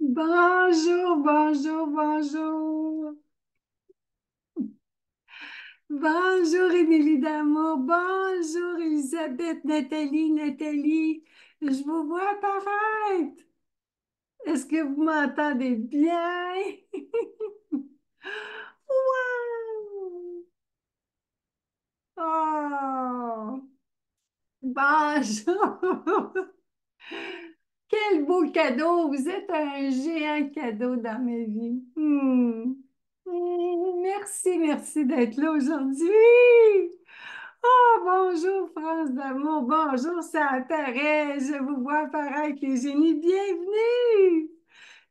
Bonjour, bonjour, bonjour. Bonjour, Émilie Damour. Bonjour, Elisabeth, Nathalie, Nathalie. Je vous vois apparaître. Est-ce que vous m'entendez bien? Wow! Oh! Bonjour! Quel beau cadeau! Vous êtes un géant cadeau dans ma vie. Merci, merci d'être là aujourd'hui. Oh, bonjour, France d'amour. Bonjour, ça apparaît. Je vous vois apparaître, les génies. Bienvenue.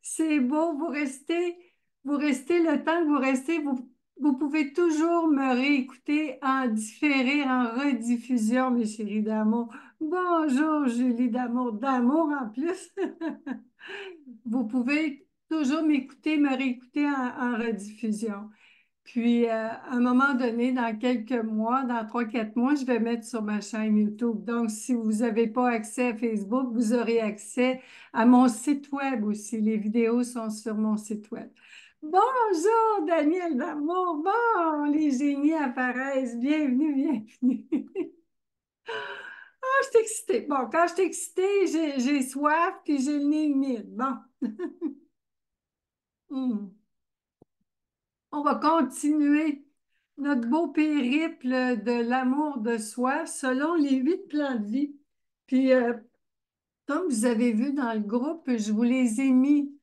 C'est beau, vous restez le temps que vous restez. Vous pouvez toujours me réécouter en différé, en rediffusion, mes chéris d'amour. Bonjour, Julie d'amour, d'amour en plus. Vous pouvez toujours m'écouter, me réécouter en rediffusion. Puis, à un moment donné, dans quelques mois, dans 3, 4 mois, je vais mettre sur ma chaîne YouTube. Donc, si vous n'avez pas accès à Facebook, vous aurez accès à mon site web aussi. Les vidéos sont sur mon site web. Bonjour, Daniel Damour. Bon, les génies apparaissent. Bienvenue, bienvenue. Ah, je suis excitée. Bon, quand je suis excitée, j'ai soif puis j'ai le nez humide. Bon. Hmm. On va continuer notre beau périple de l'amour de soi selon les 8 plans de vie. Puis, comme vous avez vu dans le groupe, je vous les ai mis,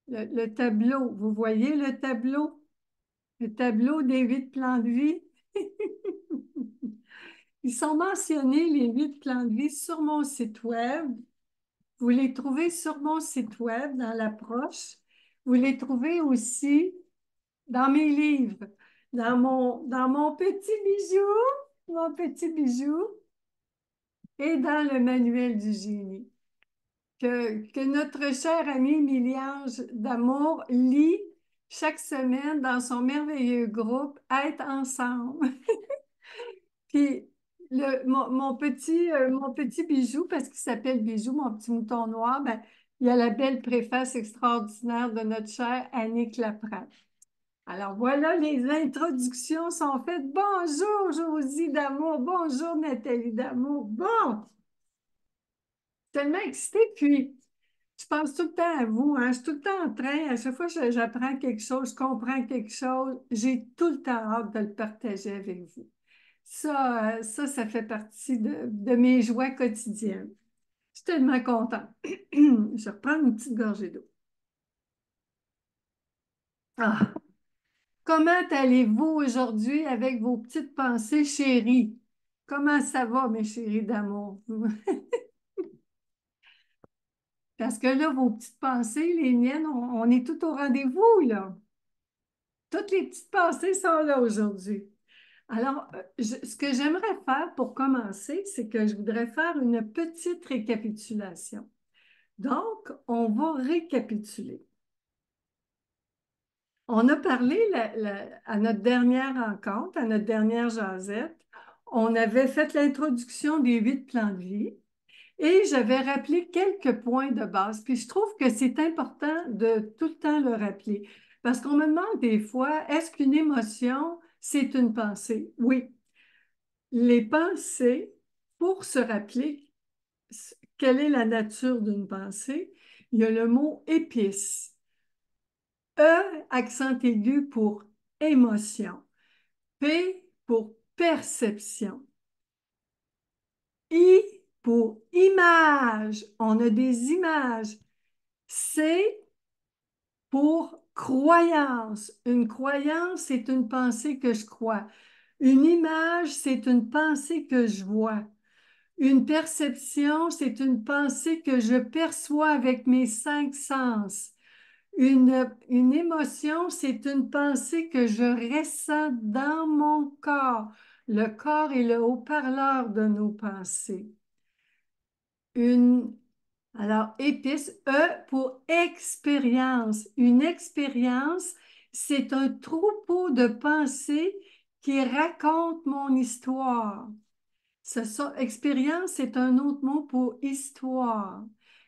le tableau. Vous voyez le tableau? Le tableau des 8 plans de vie. Ils sont mentionnés, les 8 plans de vie, sur mon site web. Vous les trouvez sur mon site web dans l'approche. Vous les trouvez aussi dans mes livres, dans mon petit bijou, mon petit bijou, et dans le manuel du génie, que notre cher ami Émilie-Ange d'Amour lit chaque semaine dans son merveilleux groupe Être ensemble. Puis mon petit bijou, parce qu'il s'appelle Bijou, mon petit mouton noir, ben, il y a la belle préface extraordinaire de notre chère Annick Laprade. Alors voilà, les introductions sont faites. Bonjour Josie d'amour, bonjour Nathalie d'amour. Bon, tellement excitée, puis je pense tout le temps à vous, hein. Je suis tout le temps en train, à chaque fois que j'apprends quelque chose, je comprends quelque chose, j'ai tout le temps hâte de le partager avec vous. Ça fait partie de mes joies quotidiennes. Je suis tellement contente. Je reprends une petite gorgée d'eau. Ah, comment allez-vous aujourd'hui avec vos petites pensées chéries? Comment ça va, mes chéris d'amour? Parce que là, vos petites pensées, les miennes, on est tout au rendez-vous, là. Toutes les petites pensées sont là aujourd'hui. Alors, ce que j'aimerais faire pour commencer, c'est que je voudrais faire une petite récapitulation. Donc, on va récapituler. On a parlé à notre dernière rencontre, à notre dernière jasette. On avait fait l'introduction des 8 plans de vie et j'avais rappelé quelques points de base. Puis je trouve que c'est important de tout le temps le rappeler parce qu'on me demande des fois, est-ce qu'une émotion, c'est une pensée? Oui. Les pensées, pour se rappeler quelle est la nature d'une pensée, il y a le mot épice. E, accent aigu pour émotion. P pour perception. I pour image. On a des images. C pour croyance. Une croyance, c'est une pensée que je crois. Une image, c'est une pensée que je vois. Une perception, c'est une pensée que je perçois avec mes 5 sens. Une émotion, c'est une pensée que je ressens dans mon corps. Le corps est le haut-parleur de nos pensées. Une, alors, épice, E pour expérience. Une expérience, c'est un troupeau de pensées qui raconte mon histoire. Expérience, c'est un autre mot pour histoire.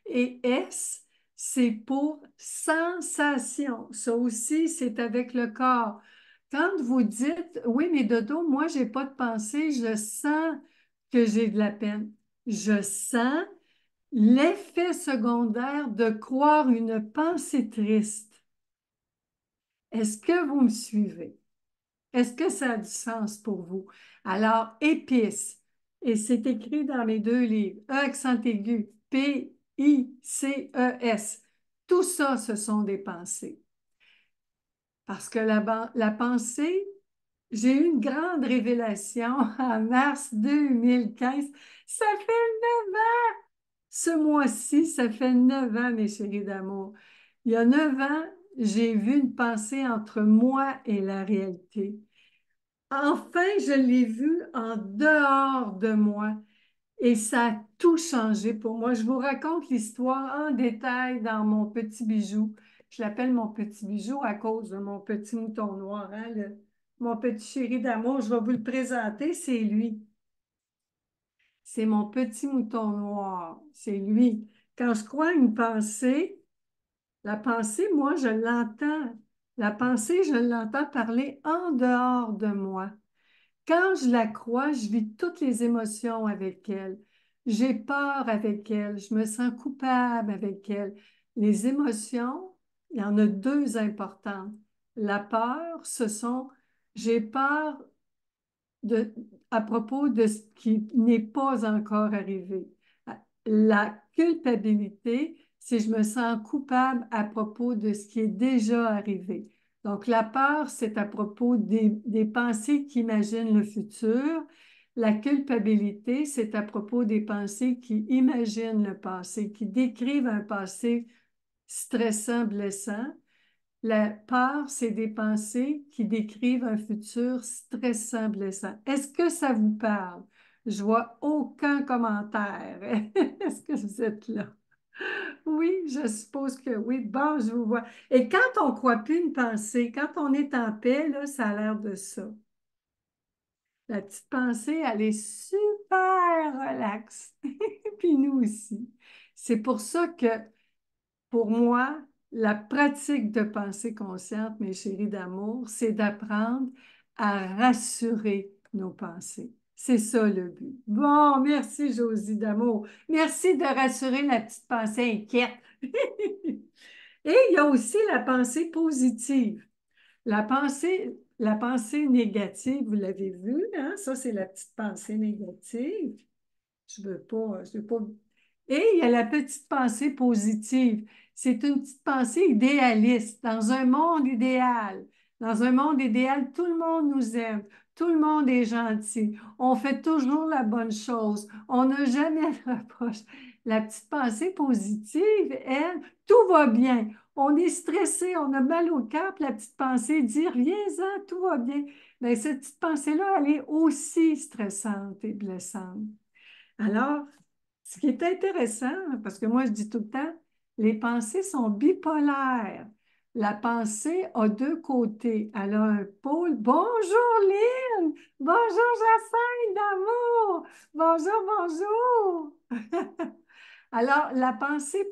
Et S, c'est pour sensation. Ça aussi, c'est avec le corps. Quand vous dites, oui, mais Dodo, moi, j'ai pas de pensée, je sens que j'ai de la peine. Je sens l'effet secondaire de croire une pensée triste. Est-ce que vous me suivez? Est-ce que ça a du sens pour vous? Alors, épice, et c'est écrit dans mes deux livres, E accent aigu, P-I-C-E-S. Tout ça, ce sont des pensées. Parce que la pensée, j'ai eu une grande révélation en mars 2015. Ça fait 9 ans! Ce mois-ci, ça fait 9 ans, mes chéris d'amour. Il y a 9 ans, j'ai vu une pensée entre moi et la réalité. Enfin, je l'ai vu en dehors de moi et ça a tout changé pour moi. Je vous raconte l'histoire en détail dans mon petit bijou. Je l'appelle mon petit bijou à cause de mon petit mouton noir, hein, mon petit chéri d'amour. Je vais vous le présenter, c'est lui. C'est mon petit mouton noir. C'est lui. Quand je crois à une pensée, la pensée, moi, je l'entends. La pensée, je l'entends parler en dehors de moi. Quand je la crois, je vis toutes les émotions avec elle. J'ai peur avec elle. Je me sens coupable avec elle. Les émotions, il y en a deux importantes. La peur, j'ai peur de, à propos de ce qui n'est pas encore arrivé. La culpabilité, c'est je me sens coupable à propos de ce qui est déjà arrivé. Donc, la peur, c'est à propos des pensées qui imaginent le futur. La culpabilité, c'est à propos des pensées qui imaginent le passé, qui décrivent un passé stressant, blessant. La peur, c'est des pensées qui décrivent un futur stressant, blessant. Est-ce que ça vous parle? Je vois aucun commentaire. Est-ce que vous êtes là? Oui, je suppose que oui. Bon, je vous vois. Et quand on ne croit plus une pensée, quand on est en paix, là, ça a l'air de ça. La petite pensée, elle est super relaxe. Puis nous aussi. C'est pour ça que pour moi, la pratique de pensée consciente, mes chéris d'amour, c'est d'apprendre à rassurer nos pensées. C'est ça le but. Bon, merci Josie d'amour. Merci de rassurer la petite pensée inquiète. Et il y a aussi la pensée positive. La pensée négative, vous l'avez vu, hein? Ça, c'est la petite pensée négative. Je veux pas. Et il y a la petite pensée positive. C'est une petite pensée idéaliste, dans un monde idéal. Dans un monde idéal, tout le monde nous aime, tout le monde est gentil, on fait toujours la bonne chose, on n'a jamais de reproche. La petite pensée positive, elle, tout va bien. On est stressé, on a mal au cœur, puis la petite pensée dit, reviens-en, tout va bien. Mais cette petite pensée-là, elle est aussi stressante et blessante. Alors, ce qui est intéressant, parce que moi je dis tout le temps, les pensées sont bipolaires. La pensée a deux côtés. Elle a un pôle. Bonjour Lynn! Bonjour Jacinthe d'amour! Bonjour, bonjour! Alors, la pensée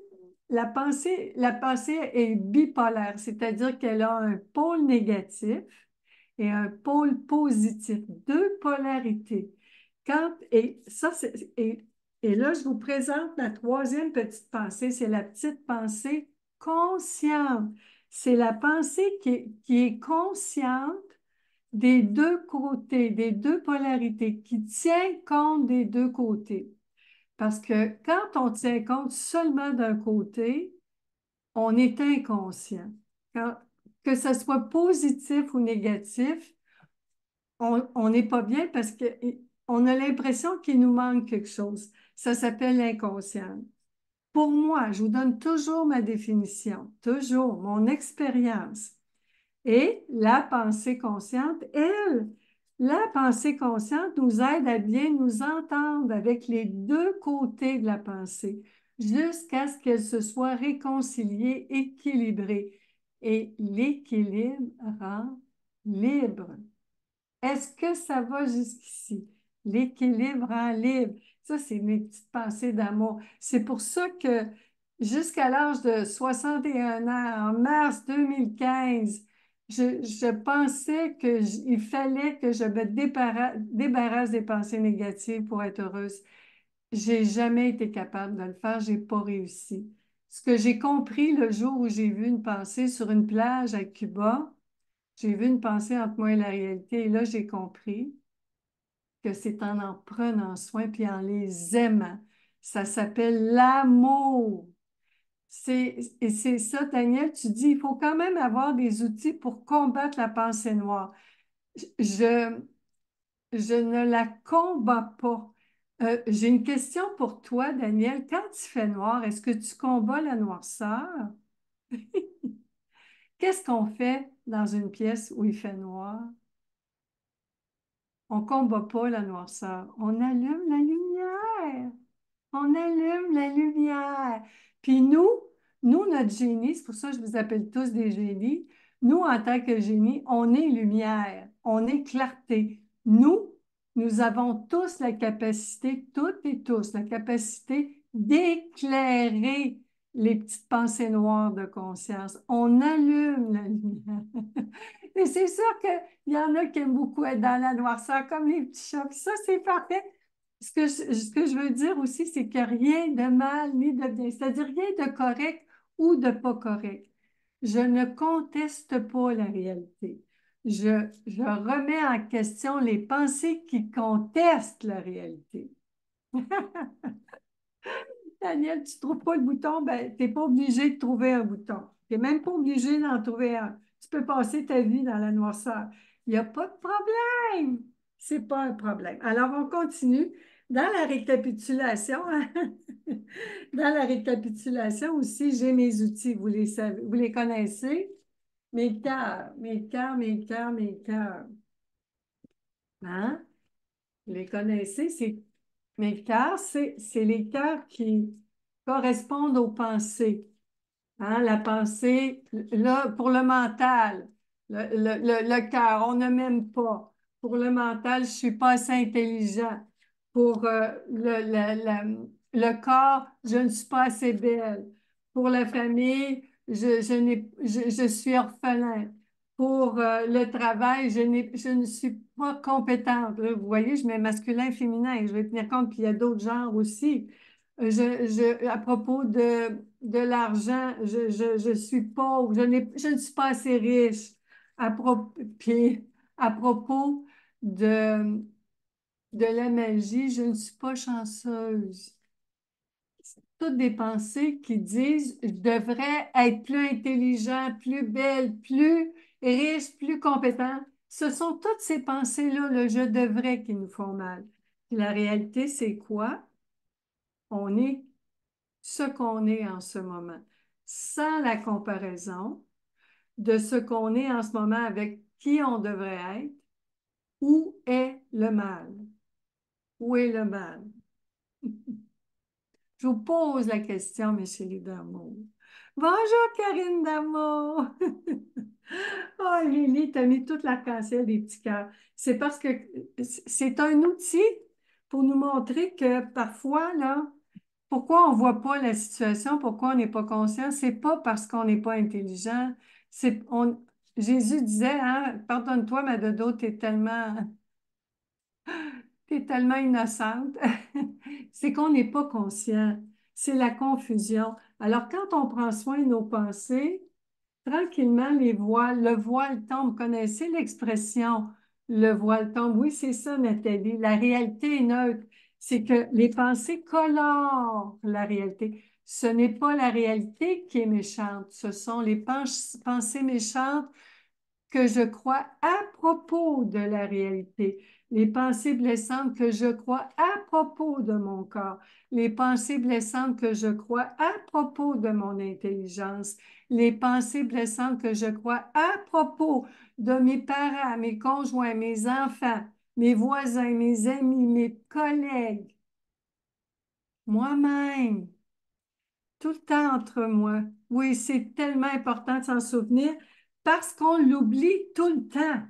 est bipolaire, c'est-à-dire qu'elle a un pôle négatif et un pôle positif, deux polarités. Et là, je vous présente ma troisième petite pensée, c'est la petite pensée consciente. C'est la pensée qui est consciente des deux côtés, des deux polarités, qui tient compte des deux côtés. Parce que quand on tient compte seulement d'un côté, on est inconscient. Que ce soit positif ou négatif, on n'est pas bien parce qu'on a l'impression qu'il nous manque quelque chose. Ça s'appelle l'inconscient. Pour moi, je vous donne toujours ma définition, toujours mon expérience. Et la pensée consciente, elle, la pensée consciente nous aide à bien nous entendre avec les deux côtés de la pensée, jusqu'à ce qu'elle se soit réconciliée, équilibrée. Et l'équilibre rend libre. Est-ce que ça va jusqu'ici? L'équilibre en libre. Ça, c'est mes petites pensées d'amour. C'est pour ça que jusqu'à l'âge de 61 ans, en mars 2015, je pensais qu'il fallait que je me débarrasse des pensées négatives pour être heureuse. J'ai jamais été capable de le faire, j'ai pas réussi. Ce que j'ai compris le jour où j'ai vu une pensée sur une plage à Cuba, j'ai vu une pensée entre moi et la réalité, et là j'ai compris que c'est en prenant soin puis en les aimant. Ça s'appelle l'amour. Et c'est ça, Daniel, tu dis, il faut quand même avoir des outils pour combattre la pensée noire. Je, je ne la combats pas. J'ai une question pour toi, Daniel. Quand il fait noir, est-ce que tu combats la noirceur? Qu'est-ce qu'on fait dans une pièce où il fait noir? On combat pas la noirceur. On allume la lumière. On allume la lumière. Puis nous, notre génie, c'est pour ça que je vous appelle tous des génies. Nous, en tant que génie, on est lumière, on est clarté. Nous avons tous la capacité, toutes et tous, la capacité d'éclairer les petites pensées noires de conscience. On allume la lumière. Et c'est sûr qu'il y en a qui aiment beaucoup être dans la noirceur, comme les petits chats. Puis ça, c'est parfait. Ce que je veux dire aussi, c'est qu'il n'y a rien de mal ni de bien, c'est-à-dire rien de correct ou de pas correct. Je ne conteste pas la réalité. Je remets en question les pensées qui contestent la réalité. Daniel, tu ne trouves pas le bouton, ben, tu n'es pas obligé de trouver un bouton. Tu n'es même pas obligé d'en trouver un. Tu peux passer ta vie dans la noirceur. Il n'y a pas de problème. C'est pas un problème. Alors, on continue. Dans la récapitulation, dans la récapitulation aussi, j'ai mes outils. Vous les savez, vous les connaissez. Mes cœurs, mes cœurs, mes cœurs, mes cœurs. Hein? Vous les connaissez, c'est mes cœurs, c'est les cœurs qui correspondent aux pensées. Hein, la pensée, là, pour le mental, le cœur, on ne m'aime pas. Pour le mental, je suis pas assez intelligent. Pour le corps, je ne suis pas assez belle. Pour la famille, je suis orphelin. Pour le travail, je ne suis pas compétente. Là, vous voyez, je mets masculin, féminin. Je vais tenir compte qu'il y a d'autres genres aussi. À propos de l'argent, je suis pauvre, je ne suis pas assez riche. Puis, à propos de, de la magie, je ne suis pas chanceuse. Toutes des pensées qui disent je devrais être plus intelligent, plus belle, plus riche, plus compétent. Ce sont toutes ces pensées-là, le je devrais qui nous font mal. Puis la réalité, c'est quoi? On est ce qu'on est en ce moment, sans la comparaison de ce qu'on est en ce moment avec qui on devrait être. Où est le mal? Où est le mal? Je vous pose la question, mes chéris d'amour. Bonjour, Karine d'amour. Oh, Lily, t'as mis toute l'arc-en-ciel des petits cœurs. C'est parce que c'est un outil pour nous montrer que parfois, là, pourquoi on ne voit pas la situation, pourquoi on n'est pas conscient, c'est pas parce qu'on n'est pas intelligent. Jésus disait, hein, pardonne-toi, ma dodo, t'es tellement innocente. C'est qu'on n'est pas conscient. C'est la confusion. Alors, quand on prend soin de nos pensées, tranquillement, le voile tombe. Vous connaissez l'expression le voile tombe? Oui, c'est ça, Nathalie. La réalité est neutre. C'est que les pensées colorent la réalité. Ce n'est pas la réalité qui est méchante. Ce sont les pensées méchantes que je crois à propos de la réalité, les pensées blessantes que je crois à propos de mon corps, les pensées blessantes que je crois à propos de mon intelligence, les pensées blessantes que je crois à propos de mes parents, mes conjoints, mes enfants, mes voisins, mes amis, mes collègues, moi-même. Tout le temps entre moi. Oui, c'est tellement important de s'en souvenir parce qu'on l'oublie tout le temps.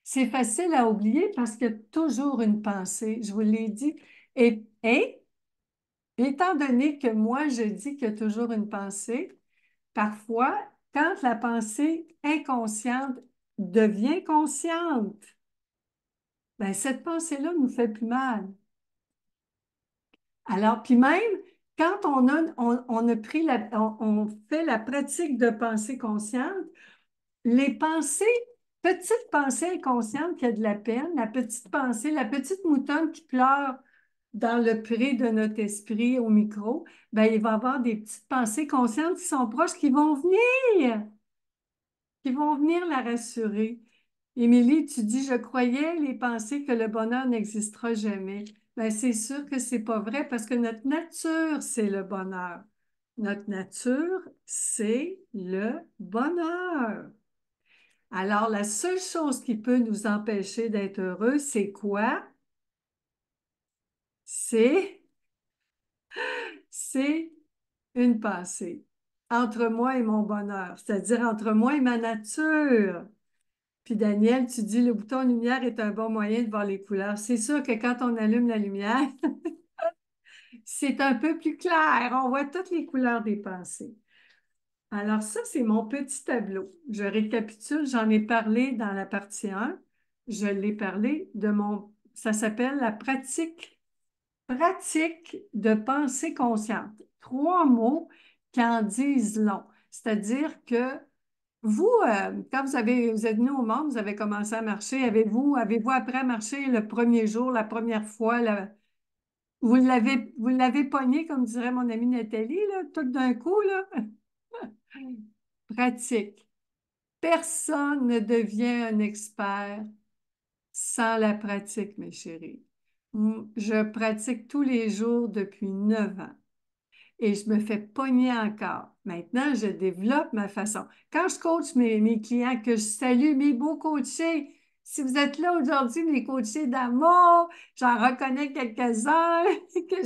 C'est facile à oublier parce qu'il y a toujours une pensée, je vous l'ai dit. Et Étant donné que moi, je dis qu'il y a toujours une pensée, parfois, quand la pensée inconsciente devient consciente, ben, cette pensée-là nous fait plus mal. Alors, puis même, quand on a pris on fait la pratique de pensée consciente, les pensées, petites pensées inconscientes qui a de la peine, la petite pensée, la petite moutonne qui pleure dans le pré de notre esprit au micro, ben, il va y avoir des petites pensées conscientes qui sont proches qui vont venir la rassurer. Émilie, tu dis, je croyais les pensées que le bonheur n'existera jamais. Ben, c'est sûr que c'est pas vrai parce que notre nature, c'est le bonheur. Notre nature, c'est le bonheur. Alors, la seule chose qui peut nous empêcher d'être heureux, c'est quoi? C'est, c'est une pensée entre moi et mon bonheur, c'est-à-dire entre moi et ma nature. Puis Daniel, tu dis le bouton lumière est un bon moyen de voir les couleurs. C'est sûr que quand on allume la lumière, c'est un peu plus clair. On voit toutes les couleurs des pensées. Alors ça, c'est mon petit tableau. Je récapitule, j'en ai parlé dans la partie 1. Je l'ai parlé de mon... Ça s'appelle la pratique de pensée consciente. Trois mots qui en disent long. C'est-à-dire que vous, quand vous êtes venu au monde, vous avez commencé à marcher, avez-vous appris à marcher le premier jour, la première fois, vous l'avez pogné, comme dirait mon amie Nathalie, là, tout d'un coup, là? Pratique. Personne ne devient un expert sans la pratique, mes chéris. Je pratique tous les jours depuis 9 ans et je me fais pogner encore. Maintenant, je développe ma façon. Quand je coach mes clients, que je salue mes beaux coachés, si vous êtes là aujourd'hui, mes coachés d'amour, j'en reconnais quelques-uns que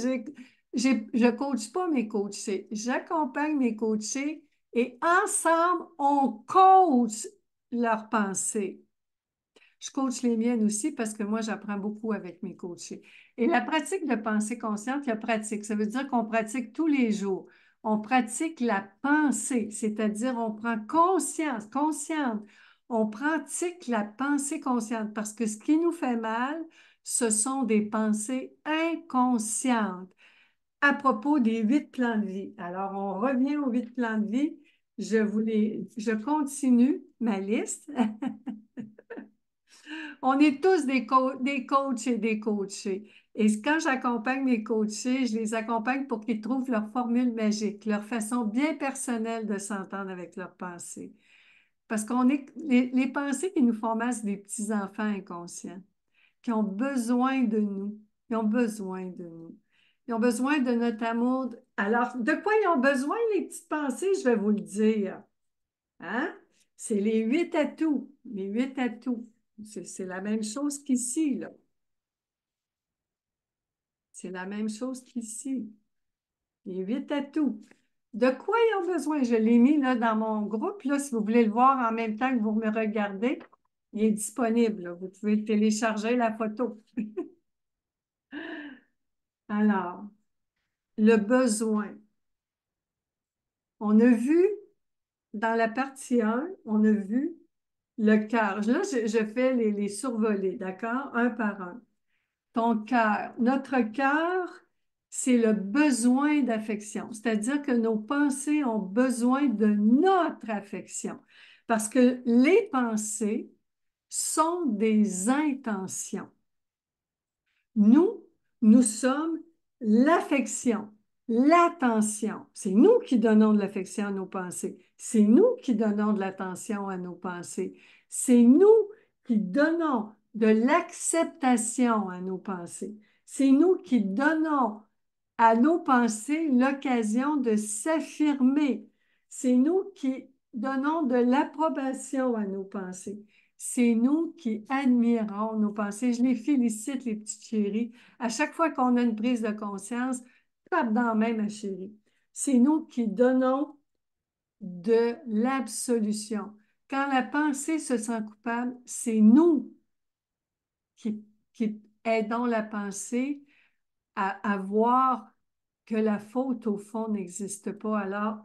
je coach pas mes coachés. J'accompagne mes coachés et ensemble, on coach leurs pensées. Je coach les miennes aussi parce que moi, j'apprends beaucoup avec mes coachés. Et la pratique de pensée consciente, la pratique, ça veut dire qu'on pratique tous les jours. On pratique la pensée, c'est-à-dire on prend consciente, on pratique la pensée consciente parce que ce qui nous fait mal, ce sont des pensées inconscientes à propos des 8 plans de vie. Alors, on revient aux 8 plans de vie. Je continue ma liste. On est tous des coachs et des coachés. Et quand j'accompagne mes coachés, je les accompagne pour qu'ils trouvent leur formule magique, leur façon bien personnelle de s'entendre avec leurs pensées. Parce qu'on est, les pensées qui nous font mal, c'est des petits-enfants inconscients qui ont besoin de nous. Ils ont besoin de nous. Ils ont besoin de notre amour. Alors, de quoi ils ont besoin, les petites pensées? Je vais vous le dire. Hein? C'est les 8 atouts. Les 8 atouts. C'est la même chose qu'ici, là. C'est la même chose qu'ici. Les 8 atouts. De quoi ils ont besoin? Je l'ai mis là, dans mon groupe. Là, si vous voulez le voir en même temps que vous me regardez, il est disponible, là. Vous pouvez télécharger la photo. Alors, le besoin. On a vu dans la partie 1, on a vu le cœur. Là, je fais les survolés, d'accord? Un par un. Ton cœur. Notre cœur, c'est le besoin d'affection. C'est-à-dire que nos pensées ont besoin de notre affection. Parce que les pensées sont des intentions. Nous, nous sommes l'affection, l'attention. C'est nous qui donnons de l'affection à nos pensées. C'est nous qui donnons de l'attention à nos pensées. C'est nous qui donnons de l'acceptation à nos pensées. C'est nous qui donnons à nos pensées l'occasion de s'affirmer. C'est nous qui donnons de l'approbation à nos pensées. C'est nous qui admirons nos pensées. Je les félicite, les petites chéries. À chaque fois qu'on a une prise de conscience, tape dans la main, ma chérie. C'est nous qui donnons de l'absolution. Quand la pensée se sent coupable, c'est nous qui aidons la pensée à voir que la faute, au fond, n'existe pas. Alors,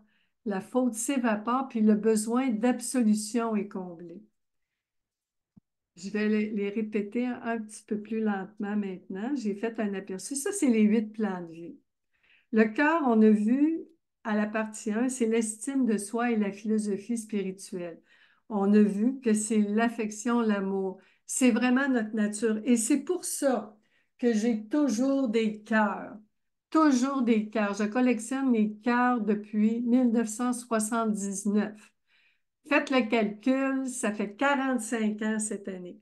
la faute s'évapore, puis le besoin d'absolution est comblé. Je vais les répéter un petit peu plus lentement maintenant. J'ai fait un aperçu. Ça, c'est les 8 plans de vie. Le cœur, on a vu à la partie 1, c'est l'estime de soi et la philosophie spirituelle. On a vu que c'est l'affection, l'amour. C'est vraiment notre nature. Et c'est pour ça que j'ai toujours des cœurs. Toujours des cœurs. Je collectionne mes cœurs depuis 1979. Faites le calcul, ça fait 45 ans cette année.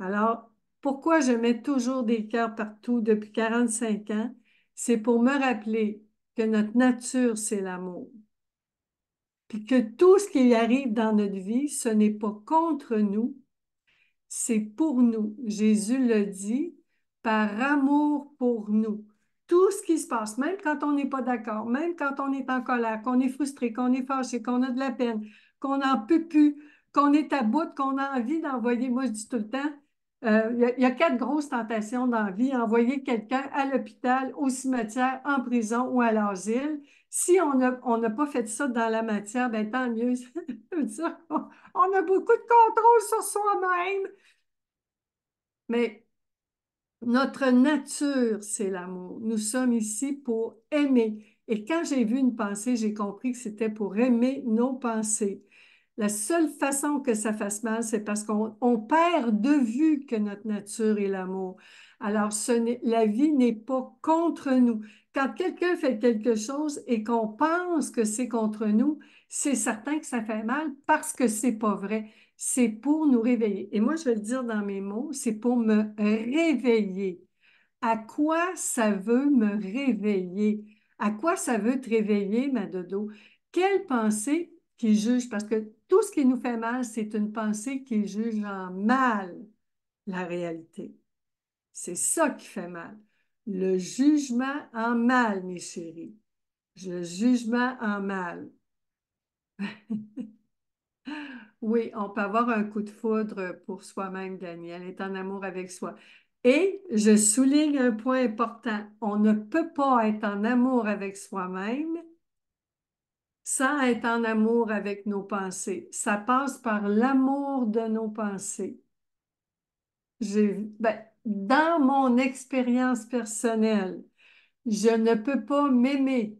Alors, pourquoi je mets toujours des cœurs partout depuis 45 ans? C'est pour me rappeler que notre nature, c'est l'amour. Puis que tout ce qui arrive dans notre vie, ce n'est pas contre nous, c'est pour nous. Jésus le dit, par amour pour nous. Tout ce qui se passe, même quand on n'est pas d'accord, même quand on est en colère, qu'on est frustré, qu'on est fâché, qu'on a de la peine, qu'on n'en peut plus, qu'on est à bout, qu'on a envie d'envoyer, moi je dis tout le temps, il y a 4 grosses tentations dans la vie, envoyer quelqu'un à l'hôpital, au cimetière, en prison ou à l'asile. Si on n'a pas fait ça dans la matière, ben tant mieux. Ça veut dire on a beaucoup de contrôle sur soi-même. Mais notre nature, c'est l'amour. Nous sommes ici pour aimer. Et quand j'ai vu une pensée, j'ai compris que c'était pour aimer nos pensées. La seule façon que ça fasse mal, c'est parce qu'on perd de vue que notre nature est l'amour. Alors, la vie n'est pas contre nous. Quand quelqu'un fait quelque chose et qu'on pense que c'est contre nous, c'est certain que ça fait mal parce que c'est pas vrai. C'est pour nous réveiller. Et moi, je vais le dire dans mes mots, c'est pour me réveiller. À quoi ça veut me réveiller? À quoi ça veut te réveiller, ma dodo? Quelle pensée qui juge? Parce que tout ce qui nous fait mal, c'est une pensée qui juge en mal la réalité. C'est ça qui fait mal. Le jugement en mal, mes chéris. Le jugement en mal. Oui, on peut avoir un coup de foudre pour soi-même, Daniel, est en amour avec soi. Et je souligne un point important, on ne peut pas être en amour avec soi-même sans être en amour avec nos pensées. Ça passe par l'amour de nos pensées. Dans mon expérience personnelle, je ne peux pas m'aimer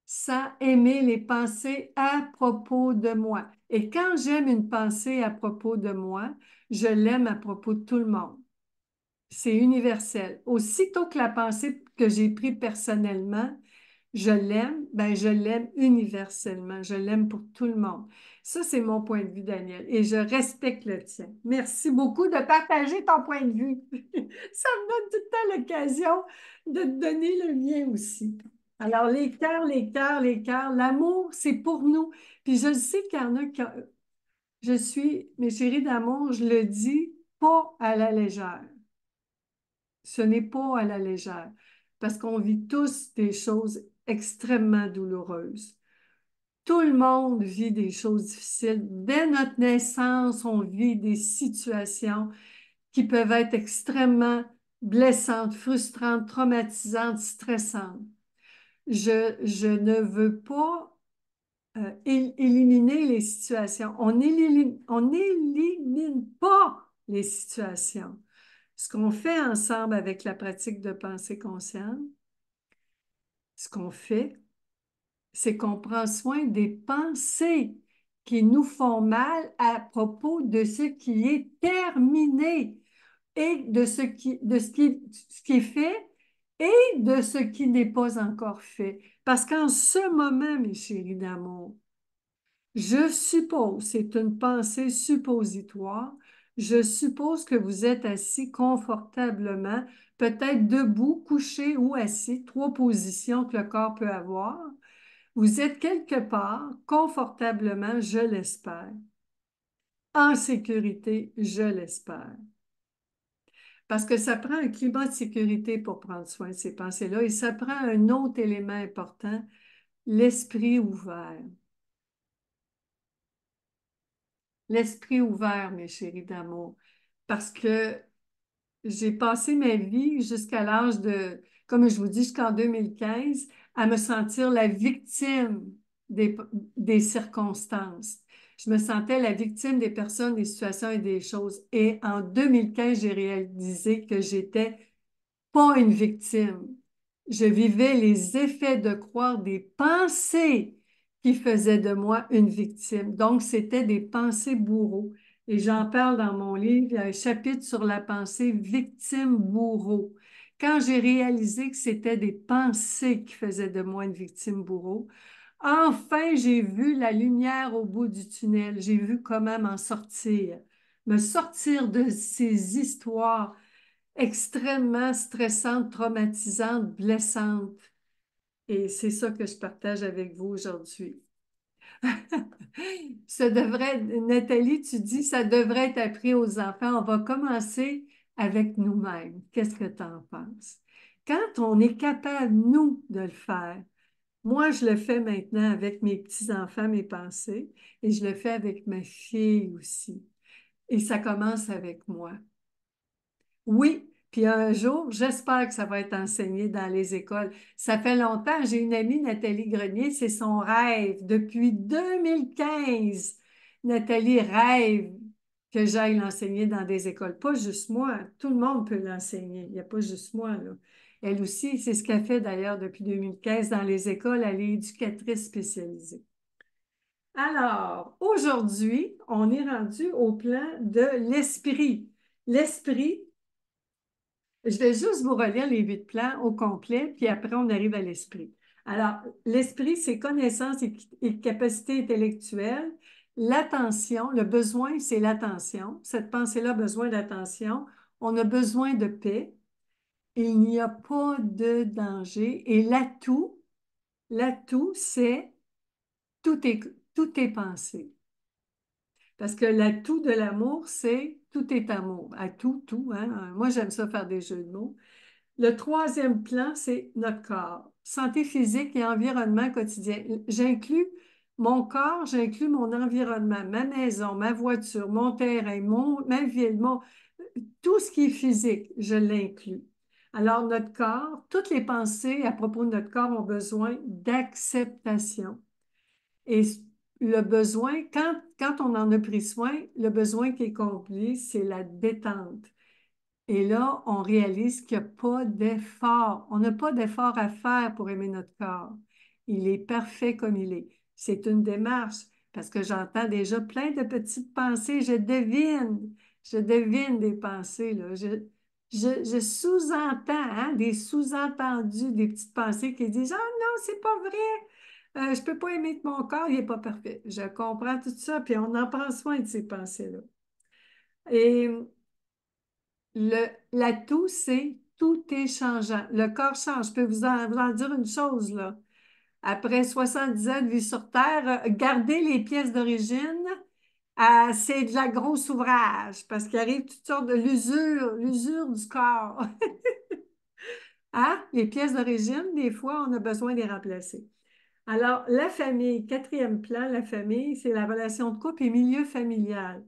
sans aimer les pensées à propos de moi. Et quand j'aime une pensée à propos de moi, je l'aime à propos de tout le monde. C'est universel. Aussitôt que la pensée que j'ai prise personnellement, je l'aime, ben je l'aime universellement. Je l'aime pour tout le monde. Ça, c'est mon point de vue, Daniel, et je respecte le tien. Merci beaucoup de partager ton point de vue. Ça me donne tout le temps l'occasion de te donner le mien aussi. Alors, les cœurs, les cœurs, les cœurs, l'amour, c'est pour nous. Puis je sais qu'il y en a qui... Je suis, mes chéris d'amour, je le dis pas à la légère. Ce n'est pas à la légère, parce qu'on vit tous des choses extrêmement douloureuses. Tout le monde vit des choses difficiles. Dès notre naissance, on vit des situations qui peuvent être extrêmement blessantes, frustrantes, traumatisantes, stressantes. Je ne veux pas éliminer les situations. On n'élimine pas les situations. Ce qu'on fait ensemble avec la pratique de pensée consciente, ce qu'on fait, c'est qu'on prend soin des pensées qui nous font mal à propos de ce qui est terminé et ce qui est fait et de ce qui n'est pas encore fait. Parce qu'en ce moment, mes chéris d'amour, je suppose, c'est une pensée suppositoire, je suppose que vous êtes assis confortablement, peut-être debout, couché ou assis, 3 positions que le corps peut avoir. Vous êtes quelque part, confortablement, je l'espère, en sécurité, je l'espère. Parce que ça prend un climat de sécurité pour prendre soin de ces pensées-là et ça prend un autre élément important, l'esprit ouvert. L'esprit ouvert, mes chéris d'amour, parce que j'ai passé ma vie jusqu'à l'âge de comme je vous dis, jusqu'en 2015, à me sentir la victime des, des circonstances. Je me sentais la victime des personnes, des situations et des choses. Et en 2015, j'ai réalisé que j'étais pas une victime. Je vivais les effets de croire des pensées qui faisaient de moi une victime. Donc, c'était des pensées bourreaux. Et j'en parle dans mon livre, il y a un chapitre sur la pensée victime-bourreau. Quand j'ai réalisé que c'était des pensées qui faisaient de moi une victime bourreau, enfin, j'ai vu la lumière au bout du tunnel. J'ai vu comment m'en sortir, me sortir de ces histoires extrêmement stressantes, traumatisantes, blessantes. Et c'est ça que je partage avec vous aujourd'hui. Ça devrait, Nathalie, tu dis, ça devrait être appris aux enfants. On va commencer avec nous-mêmes. Qu'est-ce que tu en penses? Quand on est capable, nous, de le faire, moi, je le fais maintenant avec mes petits-enfants, mes pensées, et je le fais avec ma fille aussi. Et ça commence avec moi. Oui, puis un jour, j'espère que ça va être enseigné dans les écoles. Ça fait longtemps, j'ai une amie, Nathalie Grenier, c'est son rêve. Depuis 2015, Nathalie rêve que j'aille l'enseigner dans des écoles. Pas juste moi, tout le monde peut l'enseigner. Il n'y a pas juste moi, là. Elle aussi, c'est ce qu'elle fait d'ailleurs depuis 2015 dans les écoles. Elle est éducatrice spécialisée. Alors, aujourd'hui, on est rendu au plan de l'esprit. L'esprit, je vais juste vous relire les 8 plans au complet, puis après, on arrive à l'esprit. Alors, l'esprit, c'est connaissance et capacité intellectuelle. L'attention, le besoin, c'est l'attention. Cette pensée-là a besoin d'attention. On a besoin de paix. Il n'y a pas de danger. Et l'atout, c'est tout est, tout est pensé. Parce que l'atout de l'amour, c'est tout est amour. Atout, tout, hein? Moi, j'aime ça faire des jeux de mots. Le troisième plan, c'est notre corps. Santé physique et environnement quotidien. J'inclus mon corps, j'inclus mon environnement, ma maison, ma voiture, mon terrain, ma ville, tout ce qui est physique, je l'inclus. Alors, notre corps, toutes les pensées à propos de notre corps ont besoin d'acceptation. Et le besoin, quand on en a pris soin, le besoin qui est comblé, c'est la détente. Et là, on réalise qu'il n'y a pas d'effort. On n'a pas d'effort à faire pour aimer notre corps. Il est parfait comme il est. C'est une démarche parce que j'entends déjà plein de petites pensées. Je devine des pensées, là. Je sous-entends, hein, des sous-entendus, des petites pensées qui disent, ah non, c'est pas vrai. Je peux pas aimer mon corps, il n'est pas parfait. Je comprends tout ça, puis on en prend soin de ces pensées-là. Et l'atout, c'est tout est changeant. Le corps change. Je peux vous en dire une chose, là. Après 70 ans de vie sur Terre, garder les pièces d'origine, c'est de la grosse ouvrage parce qu'il arrive toutes sortes de l'usure du corps. Hein? Les pièces d'origine, des fois, on a besoin de les remplacer. Alors, la famille, quatrième plan, la famille, c'est la relation de couple et milieu familial.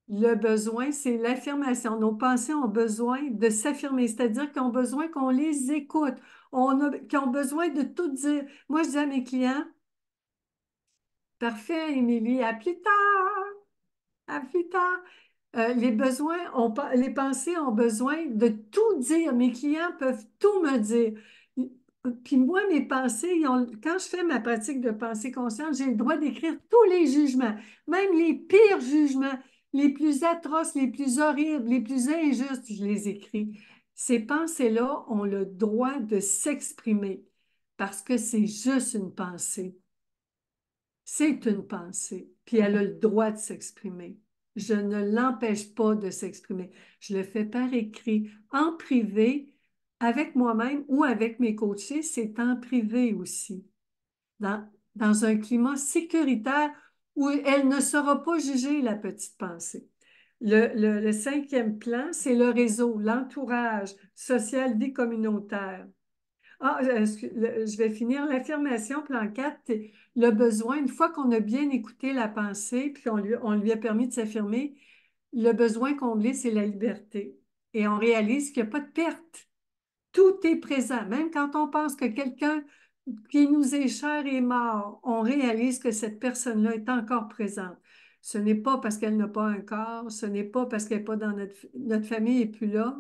Le besoin, c'est l'affirmation. Nos pensées ont besoin de s'affirmer, c'est-à-dire qu'ils ont besoin qu'on les écoute, qu'ils ont besoin de tout dire. Moi, je dis à mes clients, parfait, Émilie, à plus tard, à plus tard. Les pensées ont besoin de tout dire. Mes clients peuvent tout me dire. Puis moi, mes pensées, quand je fais ma pratique de pensée consciente, j'ai le droit d'écrire tous les jugements, même les pires jugements, les plus atroces, les plus horribles, les plus injustes, je les écris. Ces pensées-là ont le droit de s'exprimer parce que c'est juste une pensée. C'est une pensée, puis elle a le droit de s'exprimer. Je ne l'empêche pas de s'exprimer. Je le fais par écrit, en privé, avec moi-même ou avec mes coachés, c'est en privé aussi, dans un climat sécuritaire où elle ne sera pas jugée, la petite pensée. Le cinquième plan, c'est le réseau, l'entourage social, vie communautaire. Ah, je vais finir l'affirmation, plan 4. Le besoin, une fois qu'on a bien écouté la pensée, puis on lui a permis de s'affirmer, le besoin comblé, c'est la liberté. Et on réalise qu'il n'y a pas de perte. Tout est présent. Même quand on pense que quelqu'un qui nous est cher est mort, on réalise que cette personne-là est encore présente. Ce n'est pas parce qu'elle n'a pas un corps, ce n'est pas parce qu'elle n'est pas dans notre famille n'est plus là,